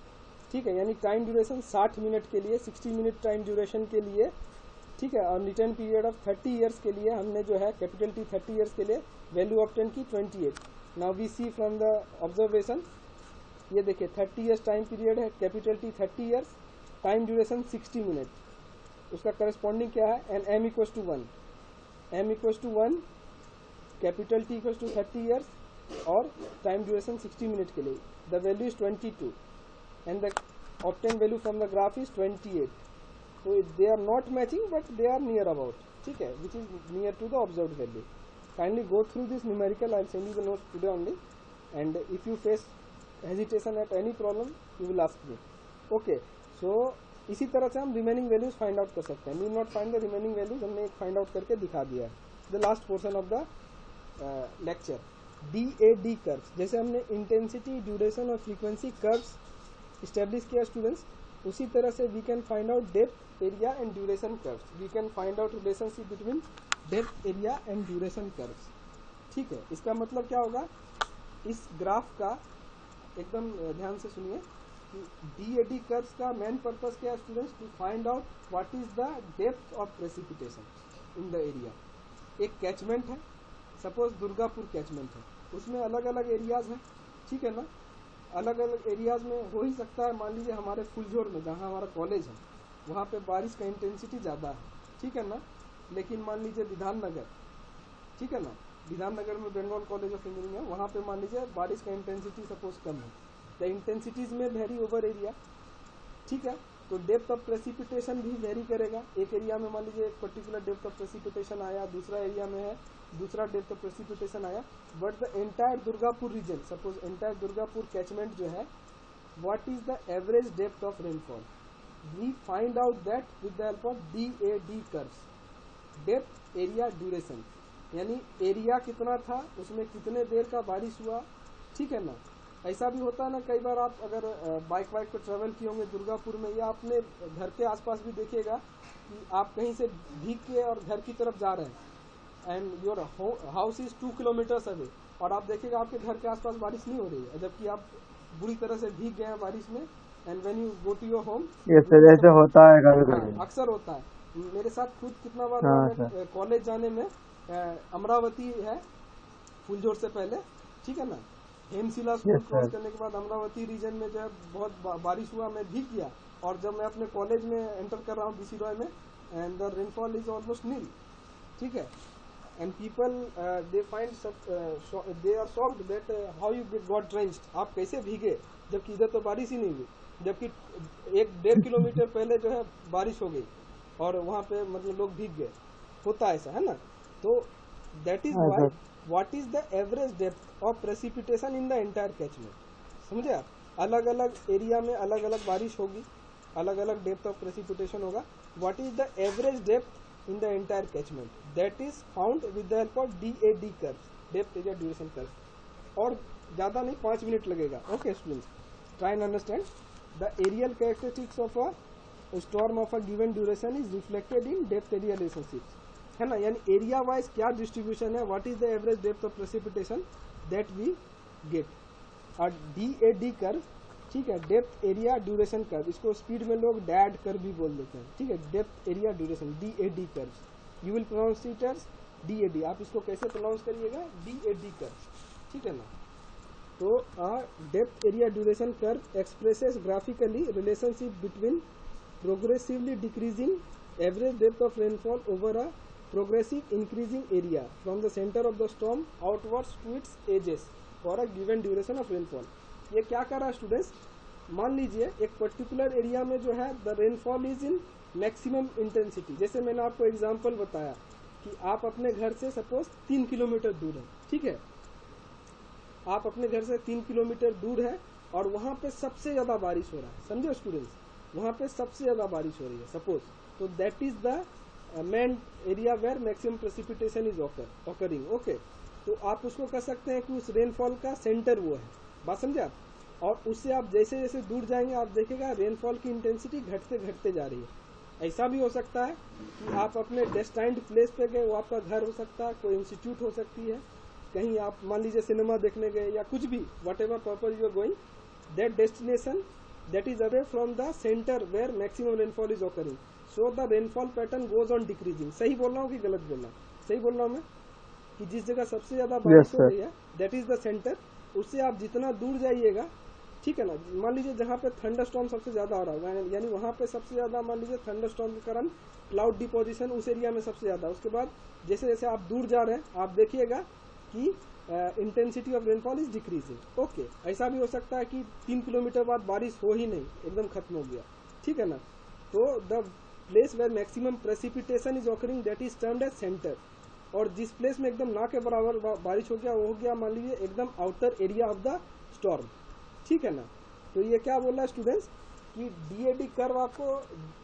ठीक है. यानी टाइम ड्यूरेशन 60 मिनट के लिए, 60 मिनट टाइम ड्यूरेशन के लिए, ठीक है, और रिटर्न पीरियड ऑफ 30 ईयर्स के लिए हमने जो है कैपिटल T 30 ईयर्स के लिए वैल्यू ऑब्टेन की 28. Now we see from the observation, ये देखिए 30 ईयर्स टाइम पीरियड है, capital T 30 years, time duration 60 minute, उसका करस्पॉन्डिंग क्या है, and m equals to 1, m equals to 1, capital T equals to 30 years और टाइम ड्यूरेशन 60 मिनट के लिए. The value is 22 and the obtain value from the graph is 28. तो they are not matching but they are near about, ठीक है, which is near to the observed value. Kindly go through this numerical, I will send you the notes today only, and if you face hesitation at any problem you will ask me. Okay, so इसी तरह से हम remaining values find out कर सकते हैं. We not find the remaining values, हमने एक find out करके दिखा दिया है. The last portion of the lecture, DAD curves. जैसे हमने इंटेंसिटी, ड्यूरेशन और फ्रीक्वेंसी कर्व्स इस्टेब्लिश किया स्टूडेंट्स, उसी तरह से we can find out depth, area and duration curves. We can find out relationship between depth, area and duration curves, ठीक है. इसका मतलब क्या होगा, इस ग्राफ का एकदम ध्यान से सुनिए कि DAD कर्व्स का मेन पर्पस क्या है students, to find out what is the depth of precipitation in the area. एक कैचमेंट है, सपोज दुर्गापुर कैचमेंट है, उसमें अलग अलग एरियाज हैं, ठीक है ना. अलग अलग एरियाज में हो ही सकता है, मान लीजिए हमारे फुलझोर में जहाँ हमारा कॉलेज है वहाँ पे बारिश का इंटेंसिटी ज़्यादा है, ठीक है ना. लेकिन मान लीजिए विधाननगर, ठीक है ना, विधाननगर में बंगाल कॉलेज ऑफ इंजीनियरिंग है, वहाँ पे मान लीजिए बारिश का इंटेंसिटी सपोज कम है. द इंटेंसिटीज में वेरी ओवर एरिया, ठीक है. तो डेप्थ ऑफ प्रेसिपिटेशन भी वेरी करेगा. एक एरिया में मान लीजिए एक पर्टिकुलर डेप्थ ऑफ प्रेसिपिटेशन आया, दूसरा एरिया में है दूसरा डेप्थ ऑफ प्रेसिपिटेशन आया. But the entire Durgapur region, suppose entire Durgapur catchment जो है, what is the average depth of rainfall, we find out that with the help of DAD curves. Depth, area, duration, यानी area कितना था, उसमें कितने देर का बारिश हुआ, ठीक है ना. ऐसा भी होता है ना, कई बार आप अगर बाइक वाइक पर ट्रेवल किए होंगे दुर्गापुर में, या अपने घर के आसपास भी देखिएगा कि आप कहीं से भीग के और घर की तरफ जा रहे हैं, and your house is 2 kilometres away, और आप देखिएगा आपके घर के आसपास बारिश नहीं हो रही है, जबकि आप बुरी तरह से भीग गए हैं बारिश में. And when you go to your home, ये जैसे होता है कभी कभी, अक्सर होता है. मेरे साथ खुद कितना बार कॉलेज जाने में अमरावती है फुलझोर से पहले, ठीक है ना, हेमशिला स्कूल क्रॉस करने के बाद अमरावती रीजन में जो है बहुत बारिश हुआ, मैं भीग गया. और जब मैं अपने कॉलेज में एंटर कर रहा हूँ BC रॉय में, and the rainfall is almost nil, ठीक है. And people they find they are shocked that how you got drenched, आप कैसे भीगे, जबकि इधर तो बारिश ही नहीं हुई, जबकि 1-1.5 किलोमीटर पहले जो है बारिश हो गई और वहाँ पे मतलब लोग भीग गए. होता है ऐसा, है ना. तो that is why what is the average depth of precipitation in the entire catchment. समझे आप, अलग अलग एरिया में अलग अलग बारिश होगी, अलग अलग डेप्थ ऑफ प्रेसिपिटेशन होगा. What is the average depth in the entire catchment, that is found with the help of DAD curve, depth area duration curve. और ज़्यादा नहीं, 5 मिनट लगेगा. Okay students, try and understand. The aerial characteristics of a storm of a given duration is reflected in depth area relationships, है ना. यानी area wise क्या distribution है, what is the average depth of precipitation that we get. और DAD curve, ठीक है, depth area duration curve, इसको speed में लोग डैड कर्व भी बोल देते हैं, ठीक है. Depth area duration DAD curve, you will pronounce it as DAD. आप इसको कैसे प्रोनाउंस करिएगा, DAD कर्व, ठीक है ना. तो depth area duration curve expresses graphically relationship between progressively decreasing average depth of rainfall over a progressive increasing area from the centre of the storm outwards to its edges for a given duration of rainfall. ये क्या कर रहा है students, मान लीजिए एक particular area में जो है the rainfall is in maximum intensity. जैसे मैंने आपको एग्जांपल बताया कि आप अपने घर से सपोज 3 किलोमीटर दूर है, ठीक है, आप अपने घर से 3 किलोमीटर दूर है और वहाँ पे सबसे ज़्यादा बारिश हो रहा है, समझो स्टूडेंट्स, वहाँ पे सबसे ज़्यादा बारिश हो रही है सपोज, तो that is the main area where maximum precipitation is occurring. Okay, तो आप उसको कह सकते हैं कि उस रेनफॉल का सेंटर वो है, बात समझे आप। और उससे आप जैसे जैसे दूर जाएंगे आप देखेगा रेनफॉल की इंटेंसिटी घटते घटते जा रही है। ऐसा भी हो सकता है कि आप अपने डेस्टाइन्ड प्लेस पे गए, वो आपका घर हो सकता है, कोई इंस्टीट्यूट हो सकती है, कहीं आप मान लीजिए सिनेमा देखने गए या कुछ भी, whatever purpose you are going, that destination that is away from the centre where maximum rainfall is occurring, so the rainfall pattern goes on decreasing. सही बोल रहा हूँ कि गलत बोल रहा हूँ? सही बोल रहा हूँ मैं कि जिस जगह सबसे ज्यादा बारिश हो रही है दैट इज द सेंटर, उससे आप जितना दूर जाइएगा, ठीक है ना, मान लीजिए जहाँ पे थंडरस्टॉर्म सबसे ज्यादा हो रहा है, यानी वहाँ पे सबसे ज्यादा मान लीजिए थंडरस्टॉर्म के कारण क्लाउड डिपोजिशन उस एरिया में सबसे ज्यादा। उसके बाद जैसे जैसे आप दूर जा रहे हैं आप देखिएगा कि intensity of rainfall is decreasing. Okay, ऐसा भी हो सकता है कि 3 किलोमीटर बाद बारिश हो ही नहीं, एकदम खत्म हो गया, ठीक है ना, तो the place where maximum precipitation is occurring that is termed as centre. और जिस प्लेस में एकदम ना के बराबर बारिश हो गया वो हो गया मान लीजिए एकदम outer area of the storm, ठीक है ना। तो ये क्या बोल रहा है स्टूडेंट्स कि DAD कर्व आपको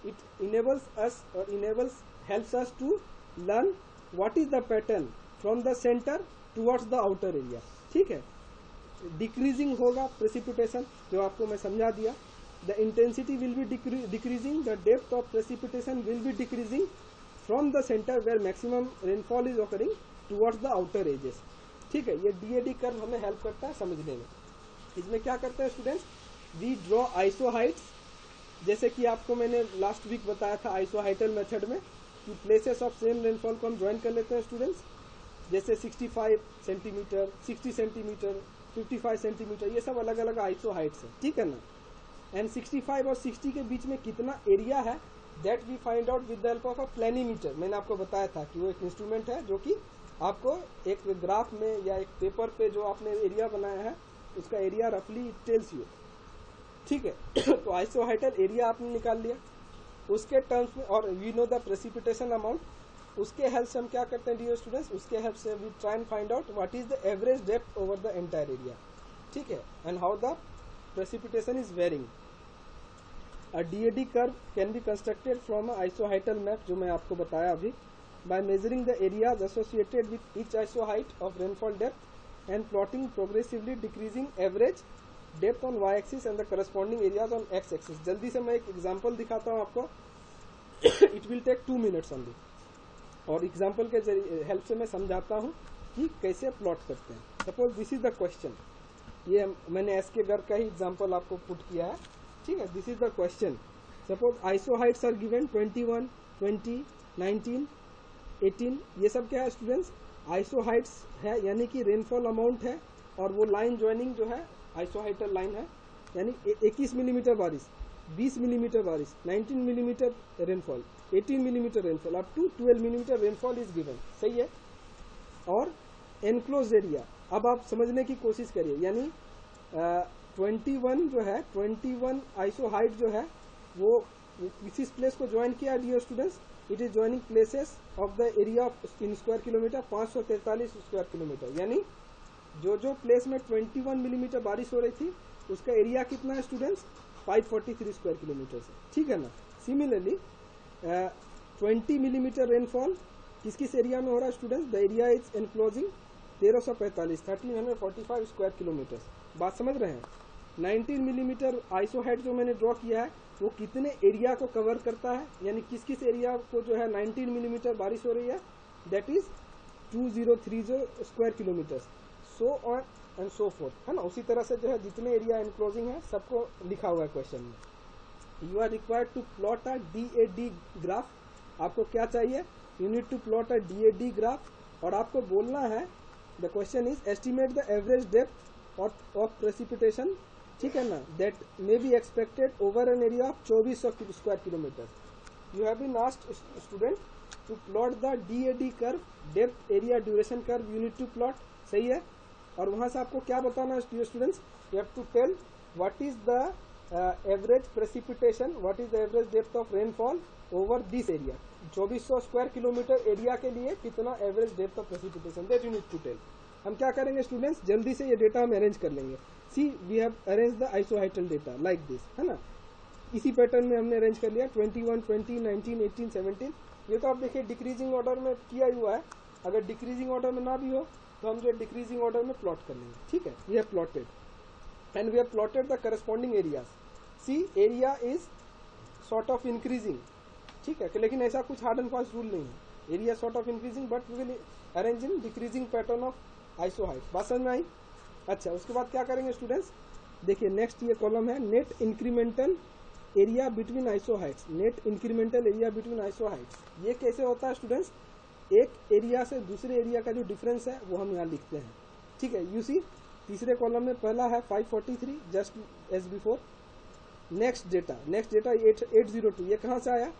इट इनेबल्स अस और enables helps us to learn what is the pattern from the centre towards the outer area, ठीक है। डिक्रीजिंग होगा प्रेसिपिटेशन, जो आपको मैं समझा दिया, the intensity will be decreasing, the depth of precipitation will be decreasing from the centre where maximum rainfall is occurring towards the outer edges, ठीक है। ये DAD कर्व हमें हेल्प करता है समझने में। इसमें क्या करते हैं स्टूडेंट्स, वी ड्रॉ आइसोहाइट्स, जैसे कि आपको मैंने लास्ट वीक बताया था आइसोहाइटल मेथड में कि प्लेसेस ऑफ सेम रेनफॉल को हम ज्वाइन कर लेते हैं स्टूडेंट्स, जैसे 65 सेंटीमीटर, 60 सेंटीमीटर, 55 सेंटीमीटर, ये सब अलग अलग आइसोहाइट्स है, ठीक है ना। एंड 65 और 60 के बीच में कितना एरिया है that we find out with the help of a planimeter. मैंने आपको बताया था कि वो एक इंस्ट्रूमेंट है जो कि आपको एक ग्राफ में या एक पेपर पे जो आपने एरिया बनाया है उसका एरिया रफली टेल्स यू, ठीक है। तो आइसोहाइटल एरिया आपने निकाल लिया उसके टर्म्स में, और we know the precipitation amount, उसके हेल्प से हम क्या करते हैं डियर स्टूडेंट्स, उसके हेल्प से we try and find out what is the average depth over the entire area, ठीक है, and how the precipitation is varying. A DAD curve can be constructed from a isohyetal map, जो मैं आपको बताया अभी, by measuring the areas associated with each isohyet of rainfall depth and plotting progressively decreasing average depth on y-axis and the corresponding areas on x-axis। जल्दी से मैं एक example दिखाता हूँ आपको, it will take 2 minutes only, और example के help से मैं समझाता हूँ कि कैसे प्लॉट करते हैं। Suppose this is the question, ये मैंने एस के गर्ग का ही एग्जांपल आपको पुट किया है, ठीक है। This is the question, suppose isohyets are given 21, 20, 19, 18, ये सब क्या है स्टूडेंट्स, आइसोहाइट्स है, यानी कि रेनफॉल अमाउंट है, और वो लाइन ज्वाइनिंग जो है आइसोहाइटल लाइन है, यानी 21 मिलीमीटर बारिश, 20 मिलीमीटर बारिश, 19 millimetre rainfall, 18 millimetre rainfall, up to 12 millimetre rainfall is given, सही है। और एनक्लोज एरिया, अब आप समझने की कोशिश करिए, यानी 21 जो है, 21 आइसोहाइट जो है वो किसी प्लेस को ज्वाइन किया dear students, it is joining places of the area of in square kilometre 543 square kilometre, यानी जो जो प्लेस में 21 मिलीमीटर बारिश हो रही थी उसका एरिया कितना है स्टूडेंट्स, 543 स्क्वायर किलोमीटर से, ठीक है ना। सिमिलरली 20 मिलीमीटर रेनफॉल किस किस एरिया में हो रहा है students, the area is enclosing 1345 1345 square kilometre, बात समझ रहे हैं। 19 मिलीमीटर आइसोहाइट जो मैंने ड्रॉ किया है वो कितने एरिया को कवर करता है, यानी किस किस एरिया को जो है 19 मिलीमीटर बारिश हो रही है, that is 2030 square kilometre, so on and so fourth, है ना। उसी तरह से जो है जितने एरिया एनक्लोजिंग है सबको लिखा हुआ है क्वेश्चन में। You are required to plot a DAD graph, आपको क्या चाहिए, you need to plot a DAD graph, और आपको बोलना है, the question is estimate the average depth of precipitation, ठीक है ना, that may be expected over an area of 2400 square kilometre, you have been asked student to plot the DAD curve, depth area duration curve you need to plot, सही है। और वहां से आपको क्या बताना है students, you have to tell what is the average precipitation, what is the average depth of rainfall over this area, 2400 square kilometre area के लिए कितना average depth of precipitation, that you need to tell. हम क्या करेंगे students, जल्दी से ये data हम अरेंज कर लेंगे। See we have arrange the isohyetal data like this, है ना, इसी पैटर्न में हमने अरेंज कर लिया 21, 20, 19, 18, 17। ये तो आप देखिए डिक्रीजिंग ऑर्डर में किया हुआ है, अगर डिक्रीजिंग ऑर्डर में ना भी हो तो हम जो डिक्रीजिंग ऑर्डर में प्लॉट कर लेंगे, ठीक है। We have plotted and we have plotted the corresponding areas. See area is sort of increasing, ठीक है, लेकिन ऐसा कुछ हार्ड एंड फास्ट रूल नहीं है, area sort of increasing but we will arrange in decreasing pattern of isohyet. बात समझ में आई? अच्छा, उसके बाद क्या करेंगे स्टूडेंट्स, देखिए नेक्स्ट ये कॉलम है net incremental area between isohyets, net incremental area between isohyets. ये कैसे होता है स्टूडेंट्स, एक एरिया से दूसरे एरिया का जो डिफरेंस है वो हम यहाँ लिखते हैं, ठीक है। यू सी तीसरे कॉलम में पहला है 543 just as before. Next data 802, ये कहाँ से आया,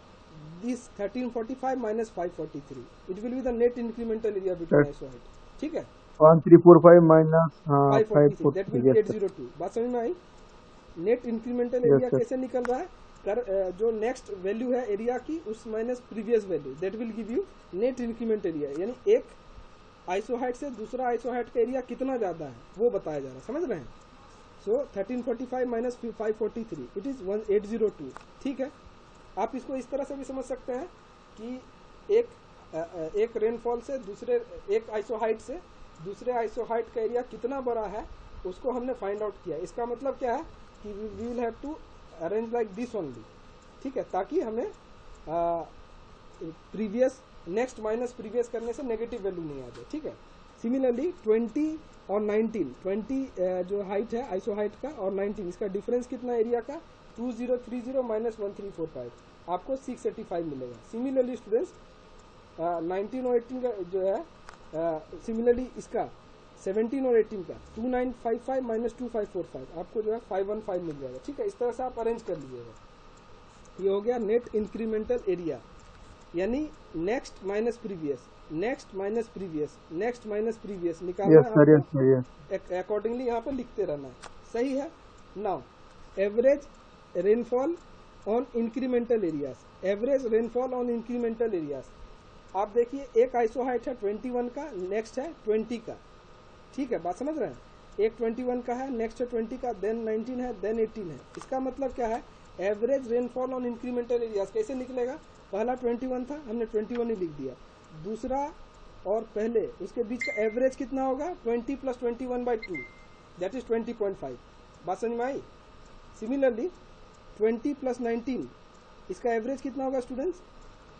this 1345 minus 543, it will be the net incremental area between isohyet, ठीक है। 1345 माइनस 543 दैट विल बी 802। बात समझ में आई? नेट इंक्रीमेंटल एरिया कैसे निकल रहा है, जो नेक्स्ट वैल्यू है एरिया की उस minus previous value, that will give you net increment area, यानी एक आइसोहाइट से दूसरा आइसोहाइट का एरिया कितना ज्यादा है वो बताया जा रहा है, समझ रहे हैं। सो 1345 माइनस 543 इट इज 1802, ठीक है। आप इसको इस तरह से भी समझ सकते हैं कि एक रेनफॉल से दूसरे, एक आइसोहाइट से दूसरे आइसोहाइट का एरिया कितना बड़ा है उसको हमने फाइंड आउट किया। इसका मतलब क्या है कि we will have to arrange like this only, ठीक है, ताकि हमें प्रीवियस नेक्स्ट माइनस प्रीवियस करने से नेगेटिव वैल्यू नहीं आ जाए, ठीक है। सिमिलरली 20 और 19, 20 जो हाइट है आइसोहाइट का और 19 इसका डिफरेंस कितना एरिया का, 2030 माइनस 1345, आपको 685 मिलेगा। सिमिलरली स्टूडेंट्स 19 और 18 का जो है, सिमिलरली इसका 17 और 18 का 2955 माइनस 2545, आपको जो है 515 मिल जाएगा, ठीक है। इस तरह से आप अरेंज कर लीजिएगा। ये हो गया नेट इंक्रीमेंटल एरिया, यानी next minus previous, next minus previous, next minus previous निकालना है, अकॉर्डिंगली यहाँ पर लिखते रहना है, सही है। Now average rainfall on incremental areas, average rainfall on incremental areas. आप देखिए एक आइसोहाइट है 21 का, नेक्स्ट है 20 का, ठीक है, बात समझ रहे हैं। एक 21 का है, नेक्स्ट है 20 का, देन 19 है, देन 18 है। इसका मतलब क्या है, average rainfall on incremental areas कैसे निकलेगा, पहला 21 था, हमने 21 ही लिख दिया, दूसरा और पहले उसके बीच का एवरेज कितना होगा, 20 प्लस 21/2 दैट इज 20.5। बात समझ में आई? सिमिलरली 20 प्लस 19 इसका एवरेज कितना होगा students,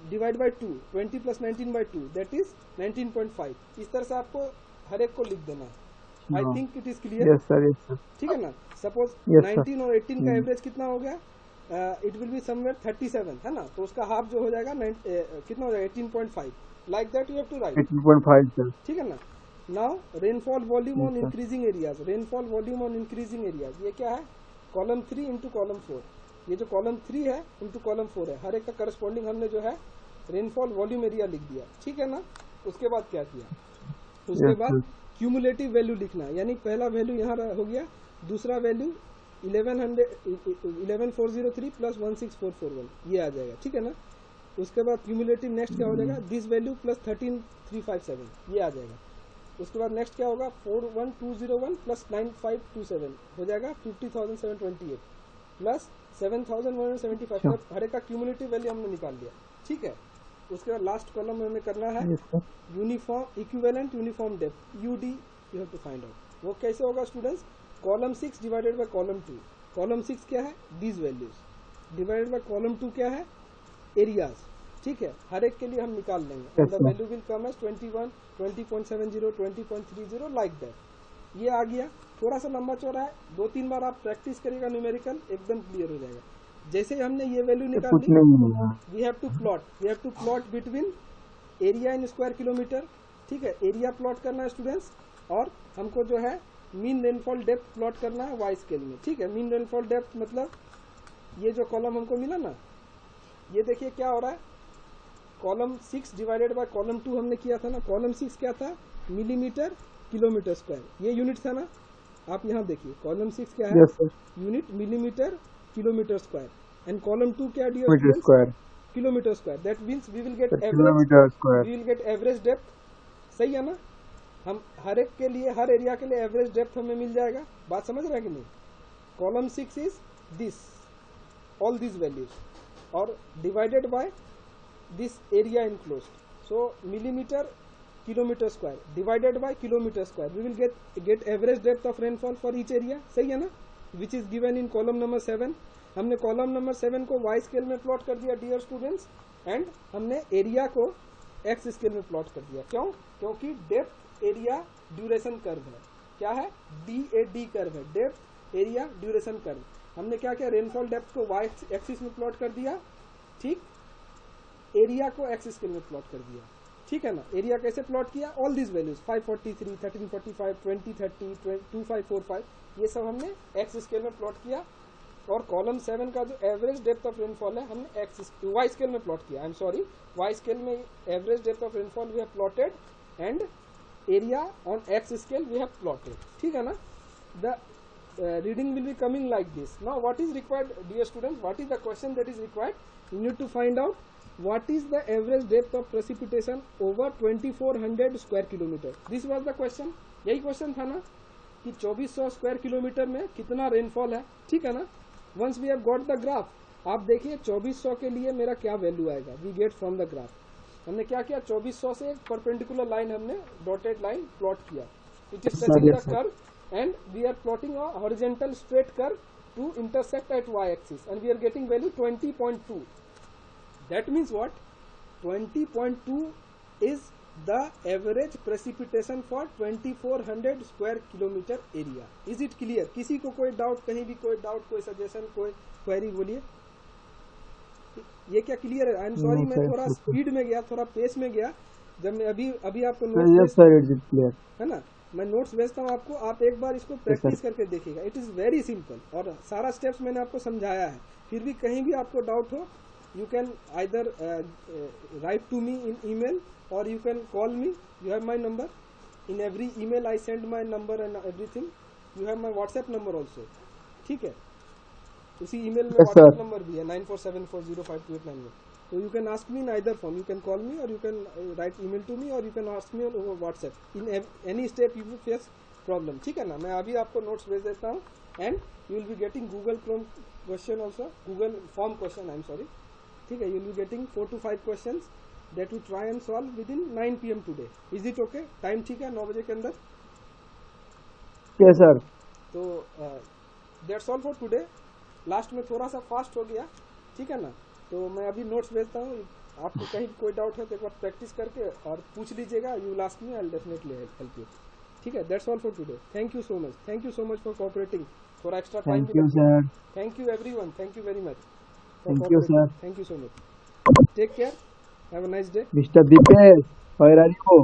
divide by 2, 20 plus 19/2 that is 19.5। इस तरह से आपको हर एक को लिख देना है। I think it is clear, ठीक है ना। सपोज 19 और 18 का एवरेज कितना हो गया, इट विल बी समवेयर 37, है ना, तो उसका हाफ जो हो जाएगा कितना हो जाएगा 18.5, like that you have to write 18.5, ठीक है ना। Now rainfall volume on increasing areas, rainfall volume on increasing areas, ये क्या है, कॉलम 3 इंटू कॉलम 4। ये जो कॉलम 3 है इंटू कॉलम 4 है, हर एक का करस्पॉन्डिंग हमने जो है रेनफॉल वॉल्यूम एरिया लिख दिया, ठीक है ना। उसके बाद क्या किया, उसके बाद क्यूमुलेटिव वैल्यू लिखना, यानी पहला वैल्यू यहाँ हो गया, दूसरा वैल्यू 11403 प्लस 16441 ये आ जाएगा, ठीक है ना। उसके बाद क्यूमुलेटिव नेक्स्ट क्या हो जाएगा, दिस वैल्यू प्लस 13357 ये आ जाएगा। उसके बाद नेक्स्ट क्या होगा, 41201 प्लस 9527 हो जाएगा 50728 प्लस 7175, हर एक का क्यूमुलेटिव वैल्यू हमने निकाल लिया, ठीक है। उसके बाद लास्ट कॉलम में हमें करना है uniform equivalent uniform depth, UD you have to find out. वो कैसे होगा students, column 6 divided by column 2, column 6 क्या है, these values divided by column 2 क्या है, एरियाज, ठीक है। हर एक के लिए हम निकाल लेंगे, the value will come as 21, 20.70, 20.30 like that. ये आ गया, थोड़ा सा लंबा चौड़ा है, 2-3 बार आप प्रैक्टिस करिएगा, न्यूमेरिकल एकदम क्लियर हो जाएगा। जैसे हमने ये वैल्यू निकाल ली, we have to plot between area in square kilometre, ठीक है, एरिया प्लॉट करना है स्टूडेंट्स, और हमको जो है मीन रेनफॉल डेप्थ प्लॉट करना है वाई स्केल में, ठीक है। मीन रेनफॉल डेप्थ मतलब ये जो कॉलम हमको मिला ना, ये देखिए क्या हो रहा है, कॉलम 6 डिवाइडेड बाय कॉलम 2 हमने किया था ना, कॉलम 6 क्या था, मिलीमीटर किलोमीटर स्क्वायर, ये यूनिट था ना। आप यहाँ देखिए कॉलम 6 क्या है, Yes, sir. Unit millimetre kilometre square, and column 2 क्या dear Meter students, square. Kilometre square. That means we will get Per average, kilometer square. We will get average depth, सही है ना। हम हर एक के लिए, हर एरिया के लिए एवरेज डेप्थ हमें मिल जाएगा, बात समझ रहे हैं कि नहीं। Column 6 is this, all this values, और divided by this area enclosed, so millimeter kilometer square divided by kilometer square, we will get average depth of rainfall for each area, सही है ना, which is given in column number 7। हमने column number 7 को y scale में plot कर दिया dear students, and हमने area को x स्केल में प्लॉट कर दिया। क्यों, क्योंकि डेप्थ एरिया ड्यूरेशन कर्व है, क्या है, DAD कर्व है, डेप्थ एरिया ड्यूरेशन कर्व। हमने क्या किया, रेनफॉल डेप्थ को y एक्सिस में प्लॉट कर दिया, ठीक, एरिया को एक्स स्केल में प्लॉट कर दिया, ठीक है ना। एरिया कैसे प्लॉट किया, ऑल दिस वैल्यूज 543, 1345, 2030, 2545, ये सब हमने एक्स स्केल में प्लॉट किया। और कॉलम 7 का जो एवरेज डेप्थ ऑफ रेनफॉल है हमने वाई स्केल में प्लॉट किया, I am sorry, Y scale में average depth of rainfall we have plotted, and area on X scale we have plotted, ठीक है ना। The reading will be coming like this. Now what is required dear students, what is the question that is required, you need to find out what is the average depth of precipitation over 2400 square kilometer. This was the question, यही question था ना कि 2400 square kilometre में कितना rainfall है, ठीक है ना। Once we have got the graph, आप देखिए 2400 के लिए मेरा क्या वैल्यू आएगा, we get from the graph. हमने क्या किया, 2400 से एक परपेंडिकुलर लाइन हमने डॉटेड लाइन प्लॉट किया, it is touching the curve, and we are plotting a horizontal straight curve to intersect at y-axis, and we are getting value 20.2. That means what, 20.2 is the average precipitation for 2400 square kilometer area. Is it clear? किसी को कोई doubt, कहीं भी कोई doubt, कोई suggestion, कोई query बोलिए। ये क्या क्लियर है? आई एम सॉरी, मैं थोड़ा स्पीड में गया, थोड़ा पेस में गया, जब मैं अभी आपको नोट्स है ना, मैं नोट्स भेजता हूँ आपको, आप एक बार इसको प्रैक्टिस करके देखिएगा, इट इज़ वेरी सिंपल, और सारा स्टेप्स मैंने आपको समझाया है। फिर भी कहीं भी आपको डाउट हो, you can either write to me in email, और you can call me, you have my number, in every email I send my number and everything, you have my WhatsApp number also, ठीक है, उसी email में WhatsApp number भी है 9474052891। So you can ask me in either form. You can call me, or you can write email to me, or you can ask me over WhatsApp. In any step you will face problem. ठीक है ना, मैं अभी आपको notes भेज देता हूँ, and you will be getting Google Chrome question also, Google form question, I am sorry. ठीक है, you will be getting 4 to 5 questions that we try and solve within 9 PM today. Is it okay? Time ठीक है, 9 बजे के अंदर? Yes sir. तो that's all for today. Last में थोड़ा सा फास्ट हो गया, ठीक है ना। तो मैं अभी नोट्स भेजता हूँ, आपको कहीं कोई डाउट है तो एक बार प्रैक्टिस करके और पूछ लीजिएगा, you will ask me, I will definitely help you, ठीक है। That's all for today, thank you so much, thank you so much for cooperating, थोड़ा extra time, Thank you sir. Thank you everyone, thank you very much, Thank you sir. Thank you so much, take care, have a nice day. Mr. Dipesh, where are you?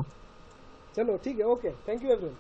चलो ठीक है, okay, thank you everyone.